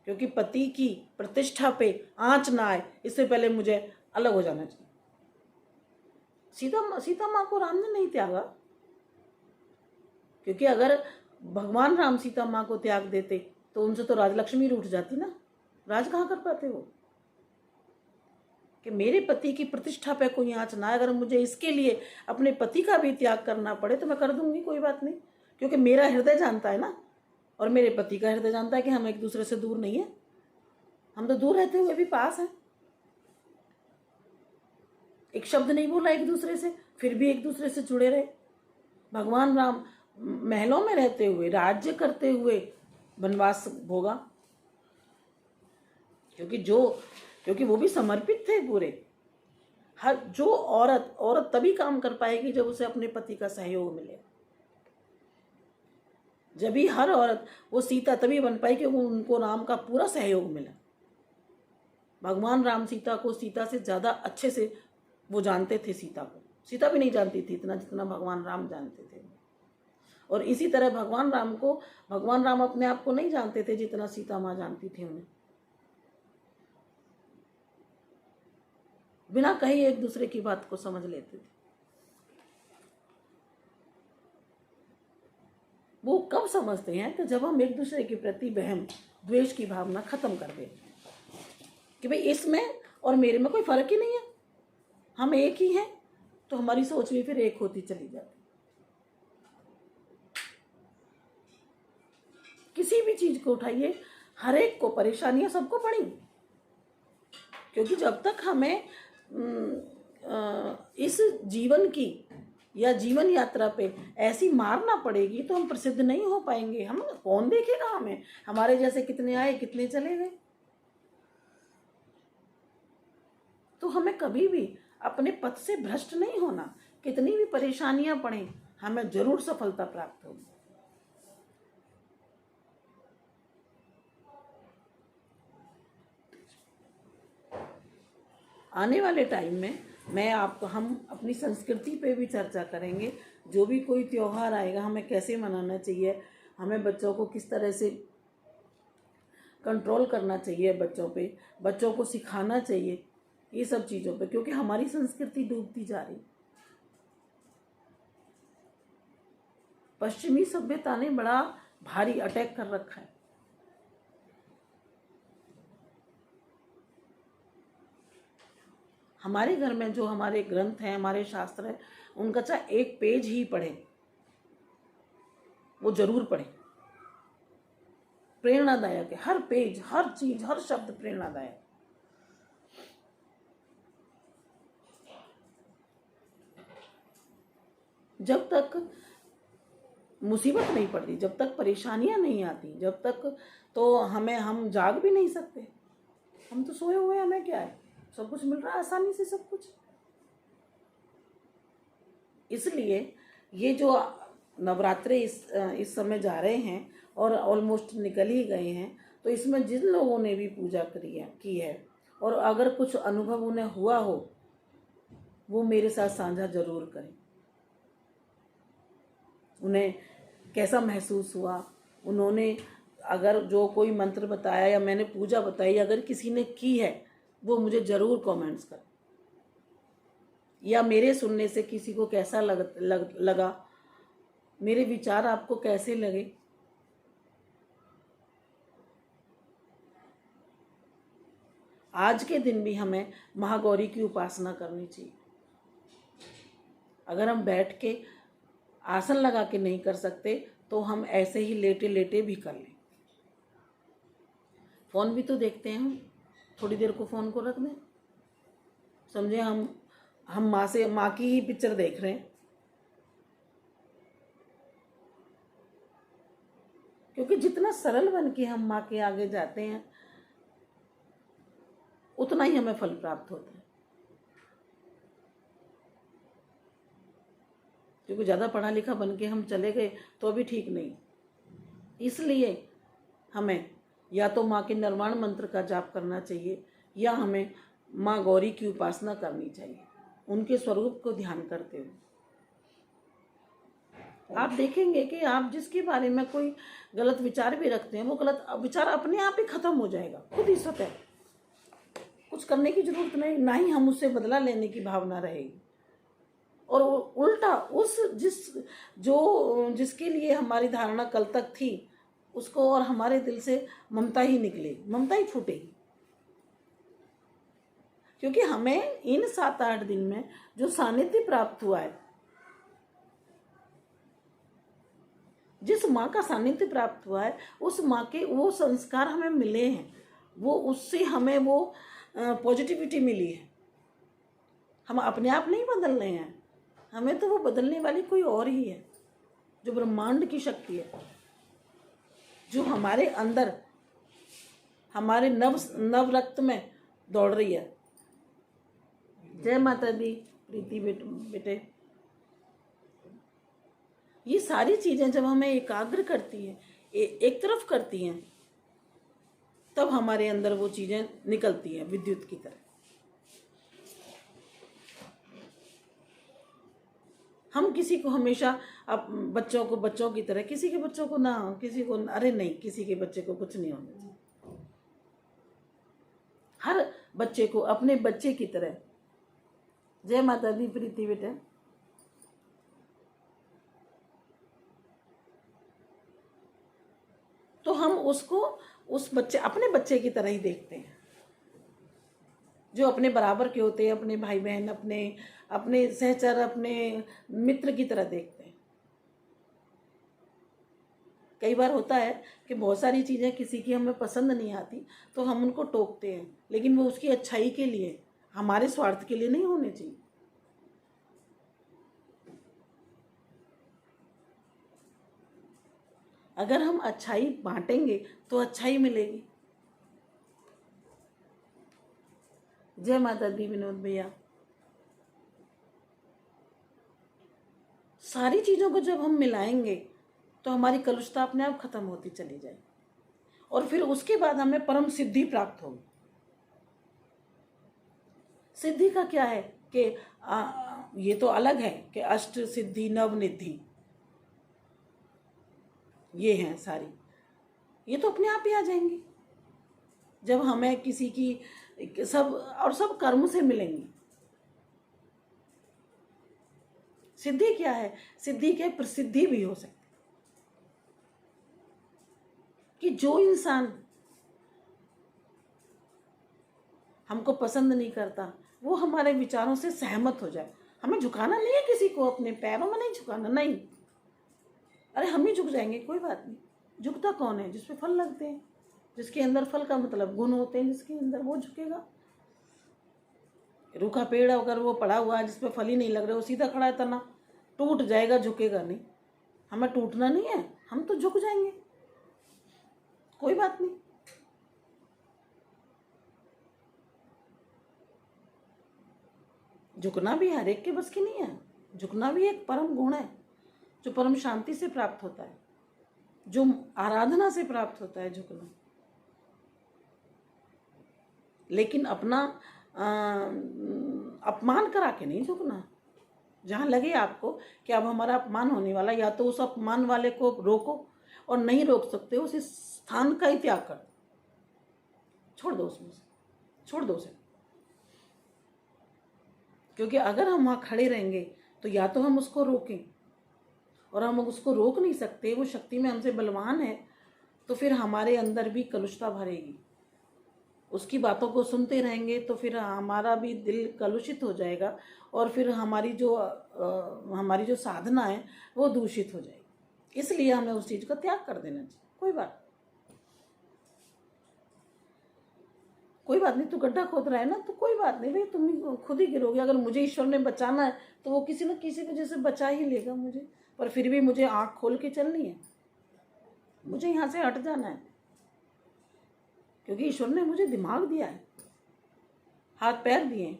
[SPEAKER 1] क्योंकि पति की प्रतिष्ठा पे आंच ना आए इससे पहले मुझे अलग हो जाना चाहिए। सीता माँ को राम ने नहीं त्यागा, क्योंकि अगर भगवान राम सीता माँ को त्याग देते तो उनसे तो राजलक्ष्मी रूठ जाती ना। राज कहाँ कर पाते हो कि मेरे पति की प्रतिष्ठा पे कोई आँच ना आए। अगर मुझे इसके लिए अपने पति का भी त्याग करना पड़े तो मैं कर दूंगी, कोई बात नहीं, क्योंकि मेरा हृदय जानता है ना, और मेरे पति का हृदय जानता है कि हम एक दूसरे से दूर नहीं है। हम तो दूर रहते हुए भी पास हैं, एक शब्द नहीं बोला एक दूसरे से, फिर भी एक दूसरे से जुड़े रहे। भगवान राम महलों में रहते हुए, राज्य करते हुए वनवास भोगा, क्योंकि वो भी समर्पित थे पूरे। हर जो औरत तभी काम कर पाएगी जब उसे अपने पति का सहयोग मिले। जब भी हर औरत, वो सीता तभी बन पाई कि उनको राम का पूरा सहयोग मिला। भगवान राम सीता को सीता से ज़्यादा अच्छे से वो जानते थे सीता को। सीता भी नहीं जानती थी इतना जितना भगवान राम जानते थे। और इसी तरह भगवान राम अपने आप को नहीं जानते थे जितना सीता माँ जानती थी उन्हें। बिना कहे एक दूसरे की बात को समझ लेते थे। वो कब समझते हैं कि जब हम एक दूसरे के प्रति वहम द्वेष की भावना खत्म कर दें कि भाई इसमें और मेरे में कोई फर्क ही नहीं है, हम एक ही हैं, तो हमारी सोच भी फिर एक होती चली जाती। किसी भी चीज को उठाइए, हर एक को परेशानियां सबको पड़ी, क्योंकि जब तक हमें इस जीवन की या जीवन यात्रा पे ऐसी मार ना पड़ेगी तो हम प्रसिद्ध नहीं हो पाएंगे। हम कौन देखेगा हमें, हमारे जैसे कितने आए कितने चले गए। तो हमें कभी भी अपने पथ से भ्रष्ट नहीं होना। कितनी भी परेशानियां पड़े, हमें जरूर सफलता प्राप्त होगी। आने वाले टाइम में हम अपनी संस्कृति पे भी चर्चा करेंगे। जो भी कोई त्योहार आएगा हमें कैसे मनाना चाहिए, हमें बच्चों को किस तरह से कंट्रोल करना चाहिए, बच्चों को सिखाना चाहिए, ये सब चीज़ों पे, क्योंकि हमारी संस्कृति डूबती जा रही। पश्चिमी सभ्यता ने बड़ा भारी अटैक कर रखा है। हमारे घर में जो हमारे ग्रंथ हैं, हमारे शास्त्र हैं, उनका चाहे एक पेज ही पढ़े, वो जरूर पढ़े। प्रेरणादायक है हर पेज, हर चीज, हर शब्द प्रेरणादायक। जब तक मुसीबत नहीं पड़ती, जब तक परेशानियां नहीं आती, जब तक तो हम जाग भी नहीं सकते। हम तो सोए हुए, हमें क्या है, सब कुछ मिल रहा है आसानी से सब कुछ। इसलिए ये जो नवरात्रे इस समय जा रहे हैं और ऑलमोस्ट निकल ही गए हैं, तो इसमें जिन लोगों ने भी पूजा की है और अगर कुछ अनुभव उन्हें हुआ हो, वो मेरे साथ साझा जरूर करें। उन्हें कैसा महसूस हुआ, उन्होंने अगर जो कोई मंत्र बताया या मैंने पूजा बताई अगर किसी ने की है, वो मुझे जरूर कमेंट्स करें। या मेरे सुनने से किसी को कैसा लगा, मेरे विचार आपको कैसे लगे। आज के दिन भी हमें महागौरी की उपासना करनी चाहिए। अगर हम बैठ के आसन लगा के नहीं कर सकते तो हम ऐसे ही लेटे लेटे भी कर लें। फोन भी तो देखते हैं हम, थोड़ी देर को फोन को रख दें, समझे हम माँ की ही पिक्चर देख रहे हैं। क्योंकि जितना सरल बन के हम माँ के आगे जाते हैं उतना ही हमें फल प्राप्त होता है। क्योंकि ज़्यादा पढ़ा लिखा बन के हम चले गए तो भी ठीक नहीं। इसलिए हमें या तो माँ के निर्वाण मंत्र का जाप करना चाहिए या हमें माँ गौरी की उपासना करनी चाहिए, उनके स्वरूप को ध्यान करते हुए। आप देखेंगे कि आप जिसके बारे में कोई गलत विचार भी रखते हैं, वो गलत विचार अपने आप ही खत्म हो जाएगा, खुद ही स्वतः। कुछ करने की जरूरत नहीं, ना ही हम उससे बदला लेने की भावना रहेगी। और उल्टा जिसके लिए हमारी धारणा कल तक थी, उसको और हमारे दिल से ममता ही निकलेगी, ममता ही फूटेगी। क्योंकि हमें इन 7-8 दिन में जो सानिध्य प्राप्त हुआ है, जिस माँ का सानिध्य प्राप्त हुआ है, उस माँ के वो संस्कार हमें मिले हैं, वो उससे हमें वो पॉजिटिविटी मिली है। हम अपने आप नहीं बदल रहे हैं, हमें तो वो बदलने वाली कोई और ही है, जो ब्रह्मांड की शक्ति है, जो हमारे अंदर, हमारे नव रक्त में दौड़ रही है। जय माता दी प्रीति बेटे। ये सारी चीजें जब हमें एकाग्र करती है, एक तरफ करती हैं, तब हमारे अंदर वो चीजें निकलती हैं विद्युत की तरह। हम किसी को हमेशा बच्चों को बच्चों की तरह, किसी के बच्चों को ना, किसी को अरे नहीं, किसी के बच्चे को कुछ नहीं होना चाहिए। हर बच्चे को अपने बच्चे की तरह। जय माता दी प्रीति बेटा। तो हम उसको उस बच्चे, अपने बच्चे की तरह ही देखते हैं, जो अपने बराबर के होते हैं, अपने भाई बहन, अपने सहचर, अपने मित्र की तरह देखते हैं। कई बार होता है कि बहुत सारी चीज़ें किसी की हमें पसंद नहीं आती तो हम उनको टोकते हैं, लेकिन वो उसकी अच्छाई के लिए, हमारे स्वार्थ के लिए नहीं होने चाहिए। अगर हम अच्छाई बांटेंगे तो अच्छाई मिलेगी। जय माता दी विनोद भैया। सारी चीजों को जब हम मिलाएंगे तो हमारी कलुषता अपने आप खत्म होती चली जाएगी, और फिर उसके बाद हमें परम सिद्धि प्राप्त होगी। सिद्धि का क्या है कि ये तो अलग है कि अष्ट सिद्धि नव निधि, ये हैं सारी, ये तो अपने आप ही आ जाएंगी जब हमें किसी की सब कर्म से मिलेंगी। सिद्धि क्या है? सिद्धि के प्रसिद्धि भी हो सकती कि जो इंसान हमको पसंद नहीं करता वो हमारे विचारों से सहमत हो जाए। हमें झुकाना नहीं है किसी को, अपने पैरों में नहीं झुकाना, नहीं। अरे हम ही झुक जाएंगे, कोई बात नहीं। झुकता कौन है? जिसपे फल लगते हैं, जिसके अंदर फल का मतलब गुण होते हैं, जिसके अंदर, वो झुकेगा। रूखा पेड़ अगर वो पड़ा हुआ है जिसपे फल ही नहीं लग रहा, वो सीधा खड़ा है, तना टूट जाएगा, झुकेगा नहीं। हमें टूटना नहीं है, हम तो झुक जाएंगे, कोई बात नहीं। झुकना भी हर एक के बस की नहीं है। झुकना भी एक परम गुण है जो परम शांति से प्राप्त होता है, जो आराधना से प्राप्त होता है झुकना। लेकिन अपना अपमान करा के नहीं झुकना। जहाँ लगे आपको कि अब हमारा अपमान होने वाला, या तो उस अपमान वाले को रोको, और नहीं रोक सकते उस स्थान का ही त्याग कर, छोड़ दो, उसमें से छोड़ दो उसे। क्योंकि अगर हम वहाँ खड़े रहेंगे तो या तो हम उसको रोकें, और हम उसको रोक नहीं सकते, वो शक्ति में हमसे बलवान है, तो फिर हमारे अंदर भी कलुषता भरेगी। उसकी बातों को सुनते रहेंगे तो फिर हमारा भी दिल कलुषित हो जाएगा, और फिर हमारी जो साधना है वो दूषित हो जाएगी। इसलिए हमें उस चीज़ का त्याग कर देना चाहिए। कोई बात नहीं, तू गड्ढा खोद रहा है ना, तो कोई बात नहीं भाई, तुम खुद ही गिरोगे। अगर मुझे ईश्वर ने बचाना है तो वो किसी न किसी वजह से बचा ही लेगा मुझे, पर फिर भी मुझे आँख खोल के चलनी है, मुझे यहाँ से हट जाना है। क्योंकि ईश्वर ने मुझे दिमाग दिया है, हाथ पैर दिए,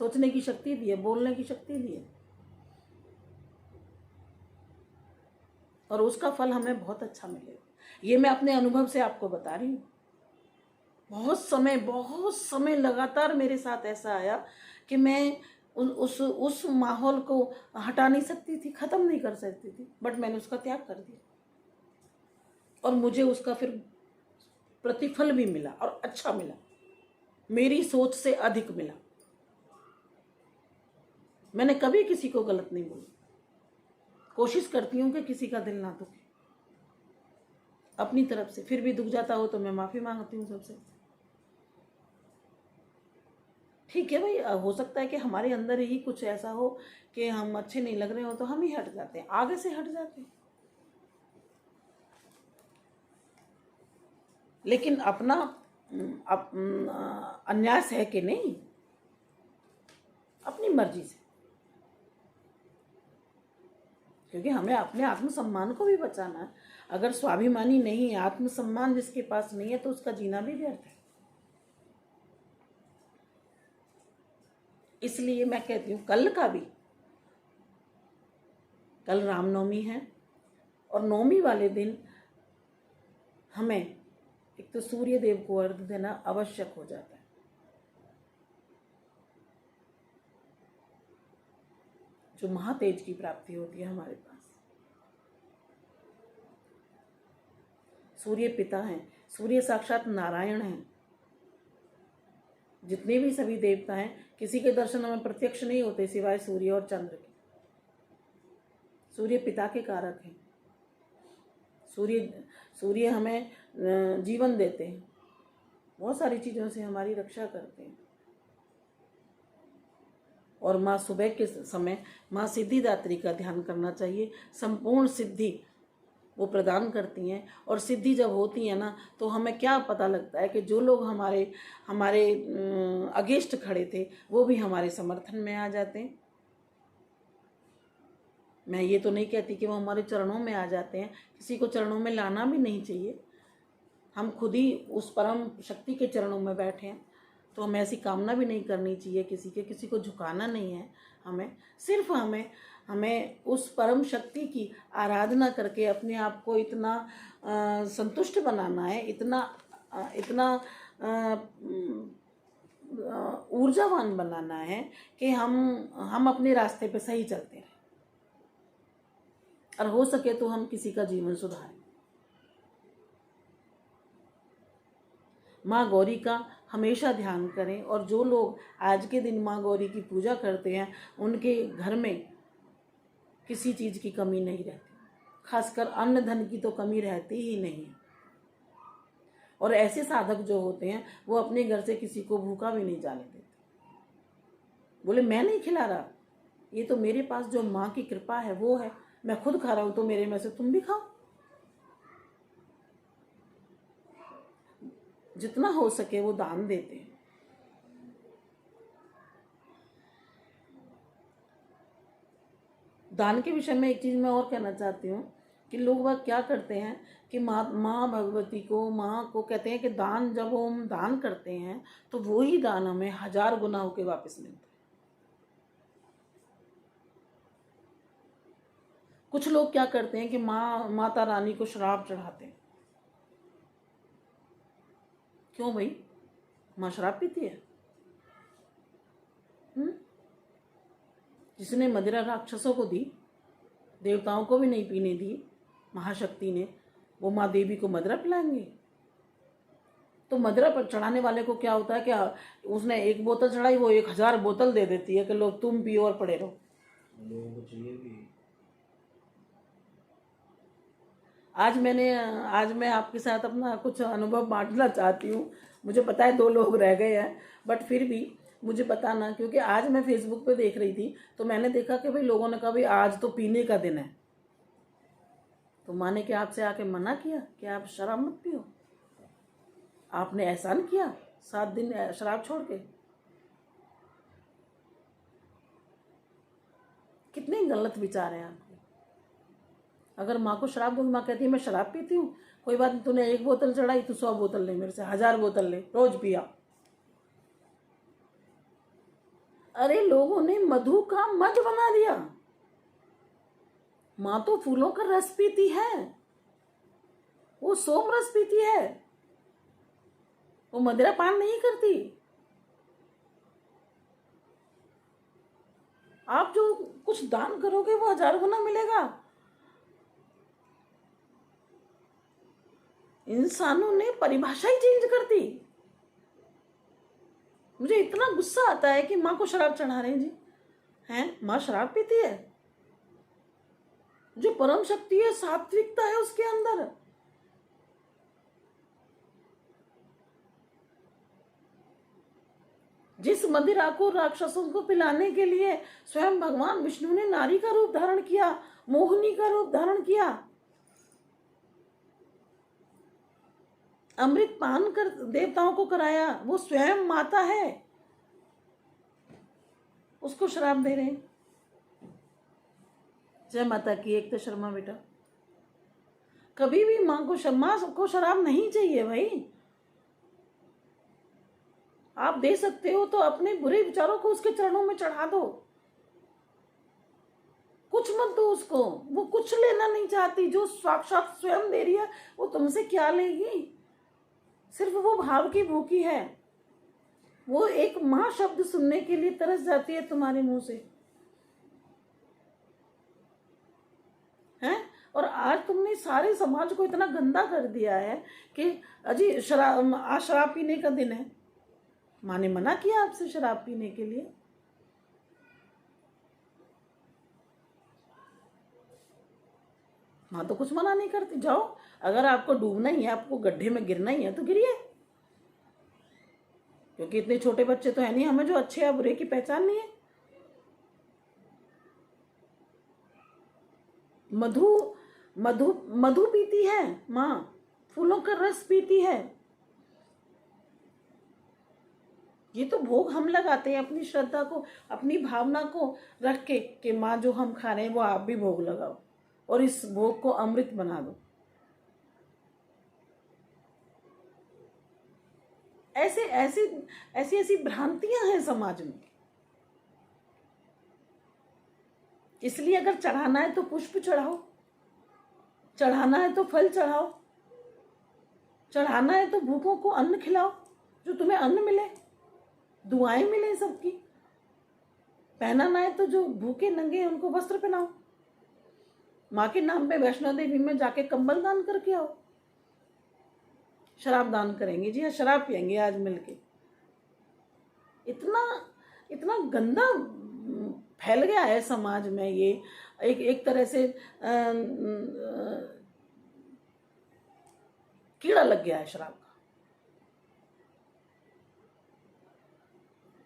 [SPEAKER 1] सोचने की शक्ति दी है, बोलने की शक्ति दी है, और उसका फल हमें बहुत अच्छा मिलेगा। ये मैं अपने अनुभव से आपको बता रही हूँ। बहुत समय लगातार मेरे साथ ऐसा आया कि मैं उस माहौल को हटा नहीं सकती थी, ख़त्म नहीं कर सकती थी, बट मैंने उसका त्याग कर दिया, और मुझे उसका फिर प्रतिफल भी मिला, और अच्छा मिला, मेरी सोच से अधिक मिला। मैंने कभी किसी को गलत नहीं बोला, कोशिश करती हूँ कि किसी का दिल ना दुखे, अपनी तरफ से। फिर भी दुख जाता हो तो मैं माफ़ी मांगती हूँ सबसे। ठीक है भाई, हो सकता है कि हमारे अंदर ही कुछ ऐसा हो कि हम अच्छे नहीं लग रहे हो तो हम ही हट जाते हैं, आगे से हट जाते हैं। लेकिन अपना अन्यास है कि नहीं, अपनी मर्जी से, क्योंकि हमें अपने आत्मसम्मान को भी बचाना है। अगर स्वाभिमानी नहीं है, आत्मसम्मान जिसके पास नहीं है, तो उसका जीना भी व्यर्थ है। इसलिए मैं कहती हूँ कल का भी, कल रामनवमी है और नवमी वाले दिन हमें एक तो सूर्य देव को अर्घ्य देना आवश्यक हो जाता है। जो महातेज की प्राप्ति होती है हमारे पास। सूर्य पिता हैं, सूर्य साक्षात नारायण हैं। जितने भी सभी देवता हैं, किसी के दर्शन हमें प्रत्यक्ष नहीं होते सिवाय सूर्य और चंद्र के। सूर्य पिता के कारक हैं। सूर्य हमें जीवन देते हैं, बहुत सारी चीज़ों से हमारी रक्षा करते हैं। और माँ सुबह के समय माँ सिद्धिदात्री का ध्यान करना चाहिए। संपूर्ण सिद्धि वो प्रदान करती हैं। और सिद्धि जब होती है ना, तो हमें क्या पता लगता है कि जो लोग हमारे अगेंस्ट खड़े थे वो भी हमारे समर्थन में आ जाते हैं। मैं ये तो नहीं कहती कि वो हमारे चरणों में आ जाते हैं, किसी को चरणों में लाना भी नहीं चाहिए। हम खुद ही उस परम शक्ति के चरणों में बैठे हैं, तो हमें ऐसी कामना भी नहीं करनी चाहिए किसी को झुकाना नहीं है। सिर्फ हमें उस परम शक्ति की आराधना करके अपने आप को इतना संतुष्ट बनाना है, इतना ऊर्जावान बनाना है कि हम अपने रास्ते पे सही चलते रहें, और हो सके तो हम किसी का जीवन सुधारें। माँ गौरी का हमेशा ध्यान करें। और जो लोग आज के दिन माँ गौरी की पूजा करते हैं, उनके घर में किसी चीज़ की कमी नहीं रहती, खासकर अन्न धन की तो कमी रहती ही नहीं है। और ऐसे साधक जो होते हैं वो अपने घर से किसी को भूखा भी नहीं जाने देते। बोले मैं नहीं खिला रहा, ये तो मेरे पास जो माँ की कृपा है वो है, मैं खुद खा रहा हूँ तो मेरे में से तुम भी खाओ। जितना हो सके वो दान देते हैं। दान के विषय में एक चीज़ मैं और कहना चाहती हूँ कि लोग वह क्या करते हैं कि माँ भगवती को, माँ को कहते हैं कि दान, जब हम दान करते हैं तो वो ही दान हमें 1000 गुना होके वापस मिलता है। कुछ लोग क्या करते हैं कि माता रानी को श्राप चढ़ाते हैं। क्यों भाई, माँ शराब पीती है? जिसने मदिरा राक्षसों को दी, देवताओं को भी नहीं पीने दी महाशक्ति ने, वो माँ देवी को मदिरा पिलाएंगे? तो मदिरा पर चढ़ाने वाले को क्या होता है कि उसने 1 बोतल चढ़ाई, वो 1000 बोतल दे देती है कि लोग तुम पियो और पड़े रहो। लोगों को चाहिए भी। आज मैं आपके साथ अपना कुछ अनुभव बांटना चाहती हूँ। मुझे पता है 2 लोग रह गए हैं, बट फिर भी मुझे बताना, क्योंकि आज मैं फेसबुक पे देख रही थी तो मैंने देखा कि भाई लोगों ने कहा भाई आज तो पीने का दिन है। तो माँ ने क्या आपसे आके मना किया कि आप शराब मत पियो? आपने एहसान किया 7 दिन शराब छोड़ के? कितने गलत विचार हैं आपके। अगर माँ को शराब दूंगी, माँ कहती है मैं शराब पीती हूँ, कोई बात नहीं, तूने 1 बोतल चढ़ाई, तू 100 बोतल ले मेरे से, 1000 बोतल ले, रोज पिया। अरे लोगों ने मधु का मद बना दिया। माँ तो फूलों का रस पीती है, वो सोम रस पीती है, वो मदिरा पान नहीं करती। आप जो कुछ दान करोगे वो 1000 गुना मिलेगा। इंसानों ने परिभाषा ही चेंज कर दी। मुझे इतना गुस्सा आता है कि माँ को शराब चढ़ा रहे हैं जी, हैं? माँ शराब पीती है? जो परम शक्ति है, सात्विकता है उसके अंदर, जिस मदिरा को राक्षसों को पिलाने के लिए स्वयं भगवान विष्णु ने नारी का रूप धारण किया, मोहिनी का रूप धारण किया, अमृत पान कर देवताओं को कराया, वो स्वयं माता है, उसको श्राप दे रहे हैं। जय माता की। एक तो शर्मा बेटा, कभी भी माँ को शराब नहीं चाहिए भाई। आप दे सकते हो तो अपने बुरे विचारों को उसके चरणों में चढ़ा दो, कुछ मत दो उसको, वो कुछ लेना नहीं चाहती। जो साक्षात स्वयं दे रही है वो तुमसे क्या लेगी? सिर्फ वो भाव की भूखी है, वो एक माँ शब्द सुनने के लिए तरस जाती है तुम्हारे मुंह से, हैं? और आज तुमने सारे समाज को इतना गंदा कर दिया है कि अजी आज शराब पीने का दिन है। माँ ने मना किया आपसे शराब पीने के लिए? माँ तो कुछ मना नहीं करती। जाओ, अगर आपको डूबना ही है, आपको गड्ढे में गिरना ही है तो गिरिए, क्योंकि इतने छोटे बच्चे तो है नहीं हमें जो अच्छे या बुरे की पहचान नहीं है। मधु मधु मधु पीती है माँ, फूलों का रस पीती है। ये तो भोग हम लगाते हैं अपनी श्रद्धा को, अपनी भावना को रख के कि माँ जो हम खा रहे हैं वो आप भी भोग लगाओ और इस भोग को अमृत बना दो। ऐसे ऐसी ऐसी ऐसी भ्रांतियां हैं समाज में। इसलिए अगर चढ़ाना है तो पुष्प चढ़ाओ, चढ़ाना है तो फल चढ़ाओ, चढ़ाना है तो भूखों को अन्न खिलाओ, जो तुम्हें अन्न मिले, दुआएं मिले सबकी। पहनाना है तो जो भूखे नंगे हैं उनको वस्त्र पहनाओ। माँ के नाम पे वैष्णो देवी में जाके कंबल दान करके आओ। शराब दान करेंगे, जी हाँ, शराब पियेंगे आज मिलके। इतना इतना गंदा फैल गया है समाज में, ये एक तरह से कीड़ा लग गया है शराब का।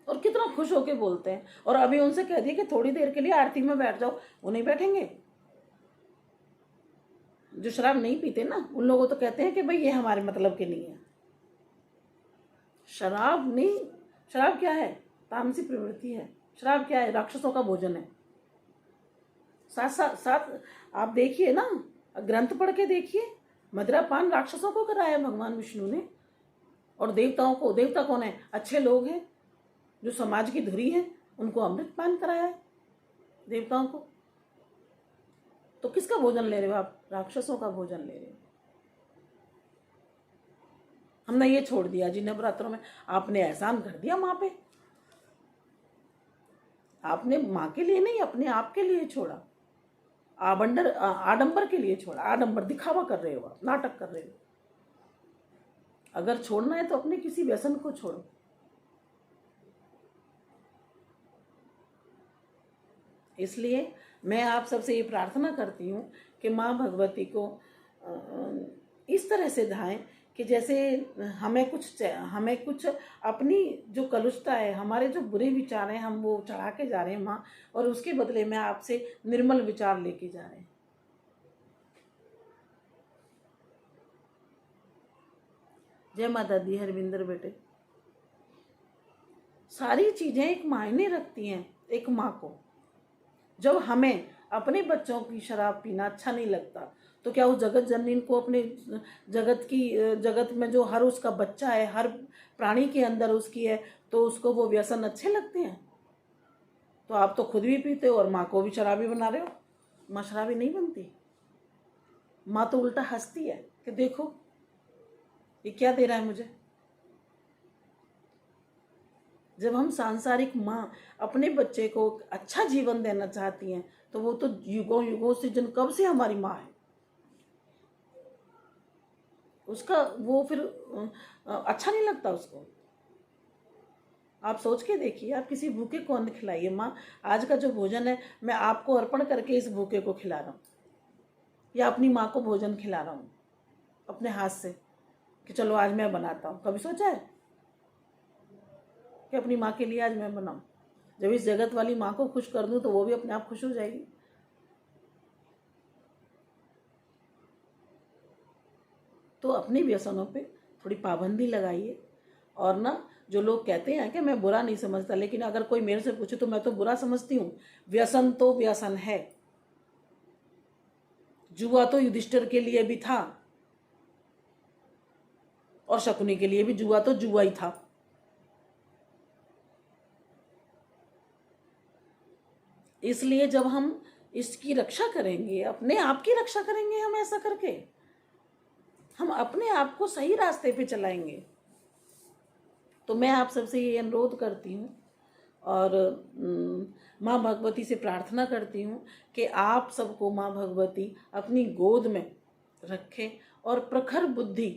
[SPEAKER 1] और कितना खुश होके बोलते हैं। और अभी उनसे कह दिया कि थोड़ी देर के लिए आरती में बैठ जाओ, वो नहीं बैठेंगे। जो शराब नहीं पीते ना उन लोगों तो कहते हैं कि भाई ये हमारे मतलब के नहीं है। शराब नहीं, शराब क्या है? तामसी प्रवृत्ति है। शराब क्या है? राक्षसों का भोजन है। साथ साथ साथ आप देखिए ना, ग्रंथ पढ़ के देखिए, मदिरा पान राक्षसों को कराया भगवान विष्णु ने। और देवताओं को, देवता कौन है? अच्छे लोग हैं जो समाज की धुरी है, उनको अमृत पान कराया है देवताओं को। तो किसका भोजन ले रहे हो आप? राक्षसों का भोजन ले रहे हो। हमने ये छोड़ दिया जी नवरात्रों में। आपने एहसान कर दिया माँ पे, आपने माँ के लिए नहीं अपने आप के लिए छोड़ा, आडंबर के लिए छोड़ा। आडंबर दिखावा कर रहे हो आप, नाटक कर रहे हो। अगर छोड़ना है तो अपने किसी व्यसन को छोड़ो। इसलिए मैं आप सबसे ये प्रार्थना करती हूँ कि माँ भगवती को इस तरह से धाएं कि जैसे हमें कुछ अपनी जो कलुषता है, हमारे जो बुरे विचार हैं, हम वो चढ़ा के जा रहे हैं माँ, और उसके बदले में आपसे निर्मल विचार लेके जा रहे हैं। जय माता दी। हरविंदर बेटे, सारी चीजें एक मायने रखती हैं एक माँ को। जब हमें अपने बच्चों की शराब पीना अच्छा नहीं लगता तो क्या उस जगत जननी को, अपने जगत में जो हर उसका बच्चा है, हर प्राणी के अंदर उसकी है, तो उसको वो व्यसन अच्छे लगते हैं? तो आप तो खुद भी पीते हो और माँ को भी शराबी बना रहे हो। माँ शराबी नहीं बनती। माँ तो उल्टा हंसती है कि देखो ये क्या दे रहा है मुझे। जब हम सांसारिक माँ अपने बच्चे को अच्छा जीवन देना चाहती हैं तो वो तो युगों युगों से, जन कब से हमारी माँ है, उसका वो फिर अच्छा नहीं लगता उसको। आप सोच के देखिए, आप किसी भूखे को अन्न खिलाइए, माँ आज का जो भोजन है मैं आपको अर्पण करके इस भूखे को खिला रहा हूँ, या अपनी माँ को भोजन खिला रहा हूँ अपने हाथ से कि चलो आज मैं बनाता हूँ। कभी सोचा है? कि अपनी माँ के लिए आज मैं बनाऊँ। जब इस जगत वाली माँ को खुश कर दूँ तो वो भी अपने आप खुश हो जाएगी। तो अपने व्यसनों पे थोड़ी पाबंदी लगाइए। और ना, जो लोग कहते हैं कि मैं बुरा नहीं समझता, लेकिन अगर कोई मेरे से पूछे तो मैं तो बुरा समझती हूँ। व्यसन तो व्यसन है। जुआ तो युधिष्ठिर के लिए भी था और शकुनी के लिए भी जुआ तो जुआ ही था। इसलिए जब हम इसकी रक्षा करेंगे, अपने आप की रक्षा करेंगे, हम ऐसा करके हम अपने आप को सही रास्ते पे चलाएंगे। तो मैं आप सबसे ये अनुरोध करती हूँ और माँ भगवती से प्रार्थना करती हूँ कि आप सबको माँ भगवती अपनी गोद में रखे और प्रखर बुद्धि,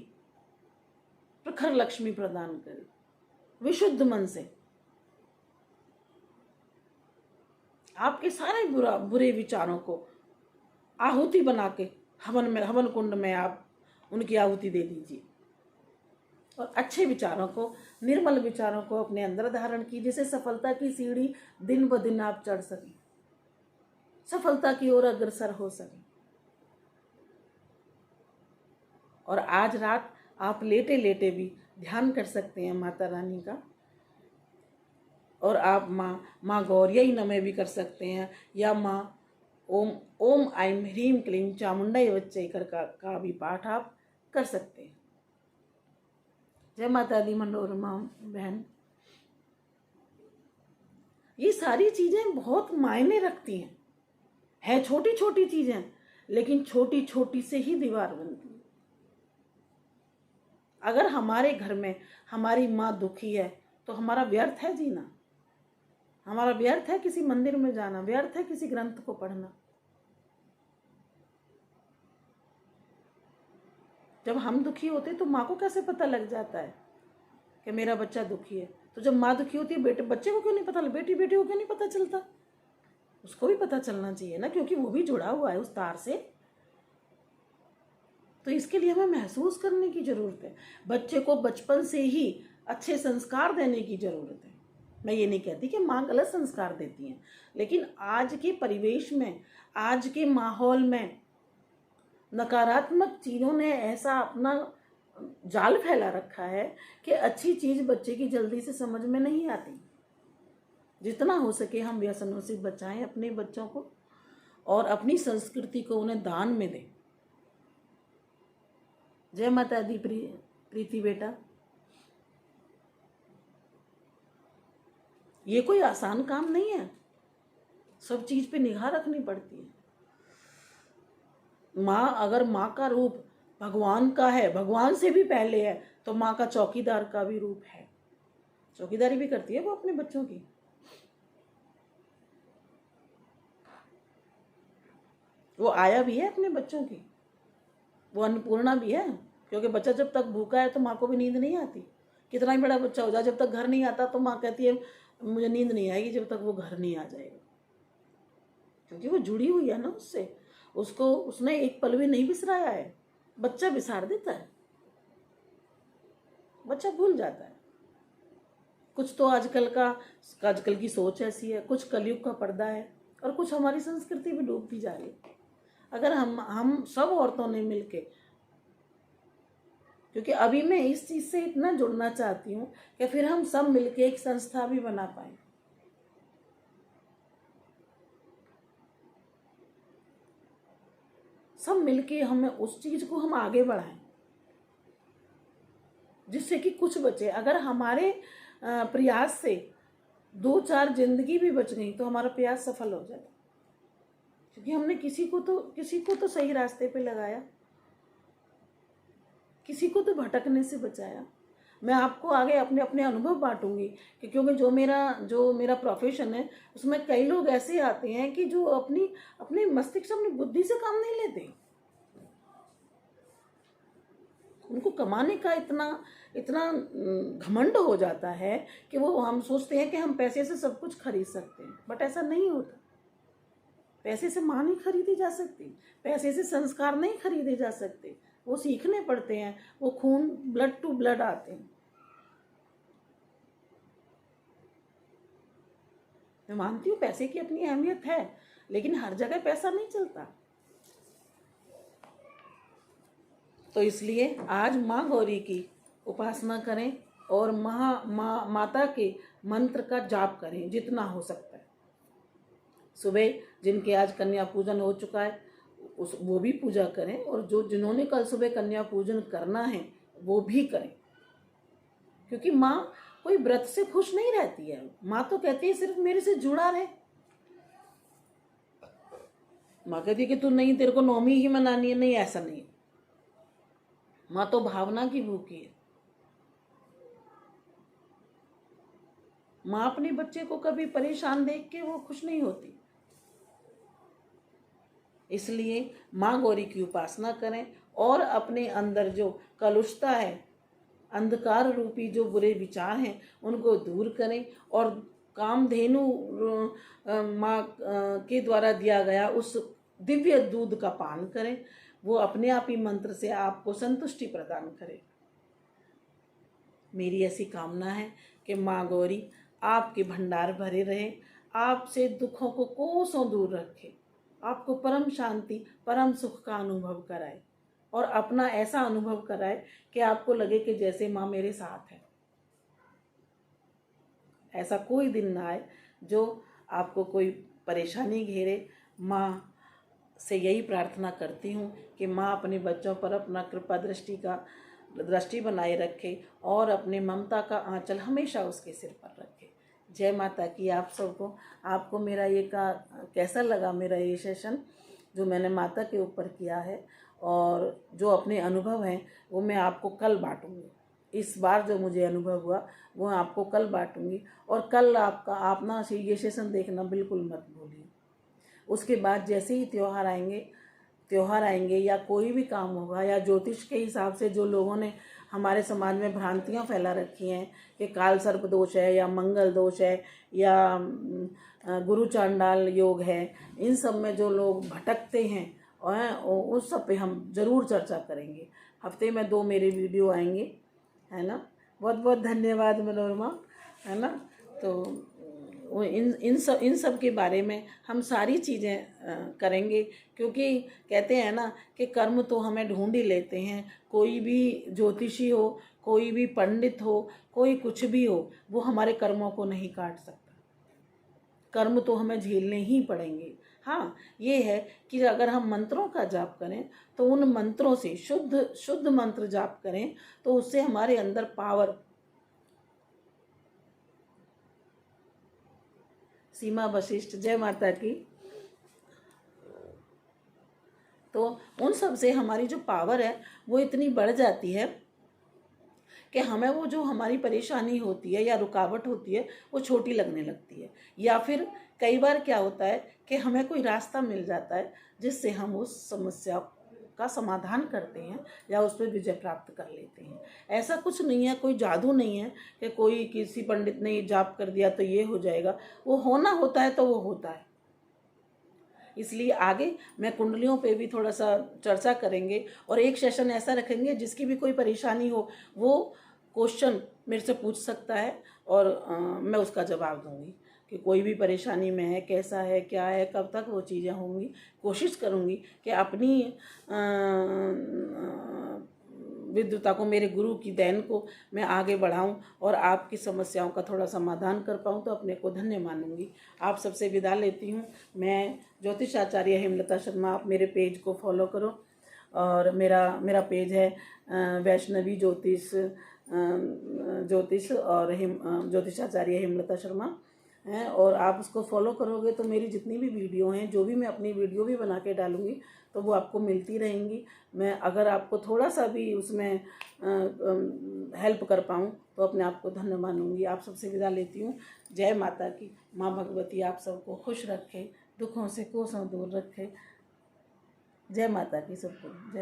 [SPEAKER 1] प्रखर लक्ष्मी प्रदान करे, विशुद्ध मन से आपके सारे बुरे विचारों को आहुति बना के हवन कुंड में आप उनकी आहुति दे दीजिए और अच्छे विचारों को, निर्मल विचारों को अपने अंदर धारण कीजिए, जिससे सफलता की सीढ़ी दिन ब दिन आप चढ़ सकें, सफलता की ओर अग्रसर हो सकें। और आज रात आप लेटे लेटे भी ध्यान कर सकते हैं माता रानी का, और आप माँ गौरिया नमः भी कर सकते हैं, या माँ ओम ऐं ह्रीं क्लीं चामुंडाई वच्चैकर का भी पाठ आप कर सकते हैं। जय माता दी मनोरमा बहन। ये सारी चीजें बहुत मायने रखती हैं, है छोटी छोटी चीजें, लेकिन छोटी छोटी से ही दीवार बनती है। अगर हमारे घर में हमारी माँ दुखी है तो हमारा व्यर्थ है जीना, हमारा व्यर्थ है किसी मंदिर में जाना, व्यर्थ है किसी ग्रंथ को पढ़ना। जब हम दुखी होते तो माँ को कैसे पता लग जाता है कि मेरा बच्चा दुखी है? तो जब माँ दुखी होती है, बच्चे को क्यों नहीं पता, बेटी को क्यों नहीं पता चलता? उसको भी पता चलना चाहिए ना, क्योंकि वो भी जुड़ा हुआ है उस तार से। तो इसके लिए हमें महसूस करने की जरूरत है। बच्चे को बचपन से ही अच्छे संस्कार देने की जरूरत है। मैं ये नहीं कहती कि माँ गलत संस्कार देती हैं, लेकिन आज के परिवेश में, आज के माहौल में नकारात्मक चीज़ों ने ऐसा अपना जाल फैला रखा है कि अच्छी चीज़ बच्चे की जल्दी से समझ में नहीं आती। जितना हो सके हम व्यसनों से बचाएं अपने बच्चों को और अपनी संस्कृति को उन्हें दान में दें। जय माता दी प्रीति बेटा। ये कोई आसान काम नहीं है, सब चीज पे निगाह रखनी पड़ती है। माँ, अगर माँ का रूप भगवान का है, भगवान से भी पहले है, तो माँ का चौकीदार का भी रूप है। चौकीदारी भी करती है वो अपने बच्चों की। वो आया भी है अपने बच्चों की, वो अन्नपूर्णा भी है, क्योंकि बच्चा जब तक भूखा है तो माँ को भी नींद नहीं आती। कितना ही बड़ा बच्चा हो जाए, जब तक घर नहीं आता तो माँ कहती है मुझे नींद नहीं आएगी जब तक वो घर नहीं आ जाएगा, क्योंकि वो जुड़ी हुई है ना उससे। उसको उसने एक पल भी नहीं बिसराया है। बच्चा बिसार देता है, बच्चा भूल जाता है। कुछ तो आजकल की सोच ऐसी है, कुछ कलयुग का पर्दा है, और कुछ हमारी संस्कृति भी डूबती जा रही है। अगर हम सब औरतों ने मिलके, क्योंकि अभी मैं इस चीज से इतना जुड़ना चाहती हूँ कि फिर हम सब मिलके एक संस्था भी बना पाए। सब मिलके हमें उस चीज को हम आगे बढ़ाएं जिससे कि कुछ बचे। अगर हमारे प्रयास से 2-4 जिंदगी भी बच गई तो हमारा प्रयास सफल हो जाए, क्योंकि हमने किसी को तो सही रास्ते पे लगाया, किसी को तो भटकने से बचाया। मैं आपको आगे अपने अपने अनुभव बांटूंगी कि क्योंकि जो मेरा प्रोफेशन है उसमें कई लोग ऐसे आते हैं कि जो अपनी मस्तिष्क, अपनी बुद्धि से काम नहीं लेते। उनको कमाने का इतना घमंड हो जाता है कि वो, हम सोचते हैं कि हम पैसे से सब कुछ खरीद सकते हैं, बट ऐसा नहीं होता। पैसे से माँ नहीं खरीदी जा सकती, पैसे से संस्कार नहीं खरीदे जा सकते, वो सीखने पड़ते हैं, वो खून ब्लड टू ब्लड आते हैं। मैं मानती हूँ पैसे की अपनी अहमियत है, लेकिन हर जगह पैसा नहीं चलता। तो इसलिए आज माँ गौरी की उपासना करें और माता के मंत्र का जाप करें जितना हो सकता है। सुबह जिनके आज कन्या पूजन हो चुका है वो भी पूजा करें, और जिन्होंने कल सुबह कन्या पूजन करना है वो भी करें, क्योंकि माँ कोई व्रत से खुश नहीं रहती है। माँ तो कहती है सिर्फ मेरे से जुड़ा रहे। माँ कहती है कि तू नहीं, तेरे को नौमी ही मनानी है, नहीं ऐसा नहीं। माँ तो भावना की भूखी है। माँ अपने बच्चे को कभी परेशान देख के वो खुश नहीं होती। इसलिए माँ गौरी की उपासना करें और अपने अंदर जो कलुषता है, अंधकार रूपी जो बुरे विचार हैं, उनको दूर करें और कामधेनु माँ के द्वारा दिया गया उस दिव्य दूध का पान करें। वो अपने आप ही मंत्र से आपको संतुष्टि प्रदान करे। मेरी ऐसी कामना है कि माँ गौरी आपके भंडार भरे रहे, आपसे दुखों को कोसों दूर रखे, आपको परम शांति परम सुख का अनुभव कराए और अपना ऐसा अनुभव कराए कि आपको लगे कि जैसे माँ मेरे साथ है। ऐसा कोई दिन ना आए जो आपको कोई परेशानी घेरे। माँ से यही प्रार्थना करती हूँ कि माँ अपने बच्चों पर अपना कृपा दृष्टि बनाए रखे और अपने ममता का आंचल हमेशा उसके सिर पर रखे। जय माता की। आप सबको, आपको मेरा ये कैसा लगा मेरा ये सेशन जो मैंने माता के ऊपर किया है, और जो अपने अनुभव हैं वो मैं आपको कल बांटूंगी। इस बार जो मुझे अनुभव हुआ वो आपको कल बांटूंगी, और कल आप ना ये सेशन देखना बिल्कुल मत भूलिए। उसके बाद जैसे ही त्योहार आएंगे या कोई भी काम होगा, या ज्योतिष के हिसाब से जो लोगों ने हमारे समाज में भ्रांतियां फैला रखी हैं कि काल सर्प दोष है या मंगल दोष है या गुरु चांडाल योग है, इन सब में जो लोग भटकते हैं और उस सब पे हम ज़रूर चर्चा करेंगे। हफ्ते में 2 मेरे वीडियो आएंगे, है ना। बहुत बहुत धन्यवाद मनोरमा, है ना। तो इन सब के बारे में हम सारी चीज़ें करेंगे, क्योंकि कहते हैं ना कि कर्म तो हमें ढूंढ ही लेते हैं। कोई भी ज्योतिषी हो, कोई भी पंडित हो, कोई कुछ भी हो, वो हमारे कर्मों को नहीं काट सकता। कर्म तो हमें झेलने ही पड़ेंगे। हाँ, ये है कि अगर हम मंत्रों का जाप करें तो उन मंत्रों से शुद्ध मंत्र जाप करें तो उससे हमारे अंदर पावर। सीमा वशिष्ठ, जय माता की। तो उन सब से हमारी जो पावर है वो इतनी बढ़ जाती है कि हमें वो जो हमारी परेशानी होती है या रुकावट होती है वो छोटी लगने लगती है। या फिर कई बार क्या होता है कि हमें कोई रास्ता मिल जाता है जिससे हम उस समस्या का समाधान करते हैं या उस पर विजय प्राप्त कर लेते हैं। ऐसा कुछ नहीं है, कोई जादू नहीं है कि कोई किसी पंडित ने जाप कर दिया तो ये हो जाएगा। वो होना होता है तो वो होता है। इसलिए आगे मैं कुंडलियों पे भी थोड़ा सा चर्चा करेंगे, और एक सेशन ऐसा रखेंगे जिसकी भी कोई परेशानी हो वो क्वेश्चन मेरे से पूछ सकता है और मैं उसका जवाब दूंगी कि कोई भी परेशानी में है, कैसा है, क्या है, कब तक वो चीज़ें होंगी। कोशिश करूंगी कि अपनी विद्वता को, मेरे गुरु की देन को मैं आगे बढ़ाऊं और आपकी समस्याओं का थोड़ा समाधान कर पाऊं तो अपने को धन्य मानूंगी। आप सबसे विदा लेती हूं। मैं ज्योतिष आचार्य हेमलता शर्मा। आप मेरे पेज को फॉलो करो, और मेरा पेज है वैष्णवी ज्योतिष और ज्योतिष आचार्य हेमलता शर्मा है, और आप उसको फॉलो करोगे तो मेरी जितनी भी वीडियो हैं, जो भी मैं अपनी वीडियो भी बना के डालूँगी तो वो आपको मिलती रहेंगी। मैं अगर आपको थोड़ा सा भी उसमें हेल्प कर पाऊँ तो अपने आप को धन्य मानूंगी। आप सबसे विदा लेती हूँ। जय माता की। माँ भगवती आप सबको खुश रखे, दुखों से कोसों दूर रखे। जय माता की सबको। जय माता।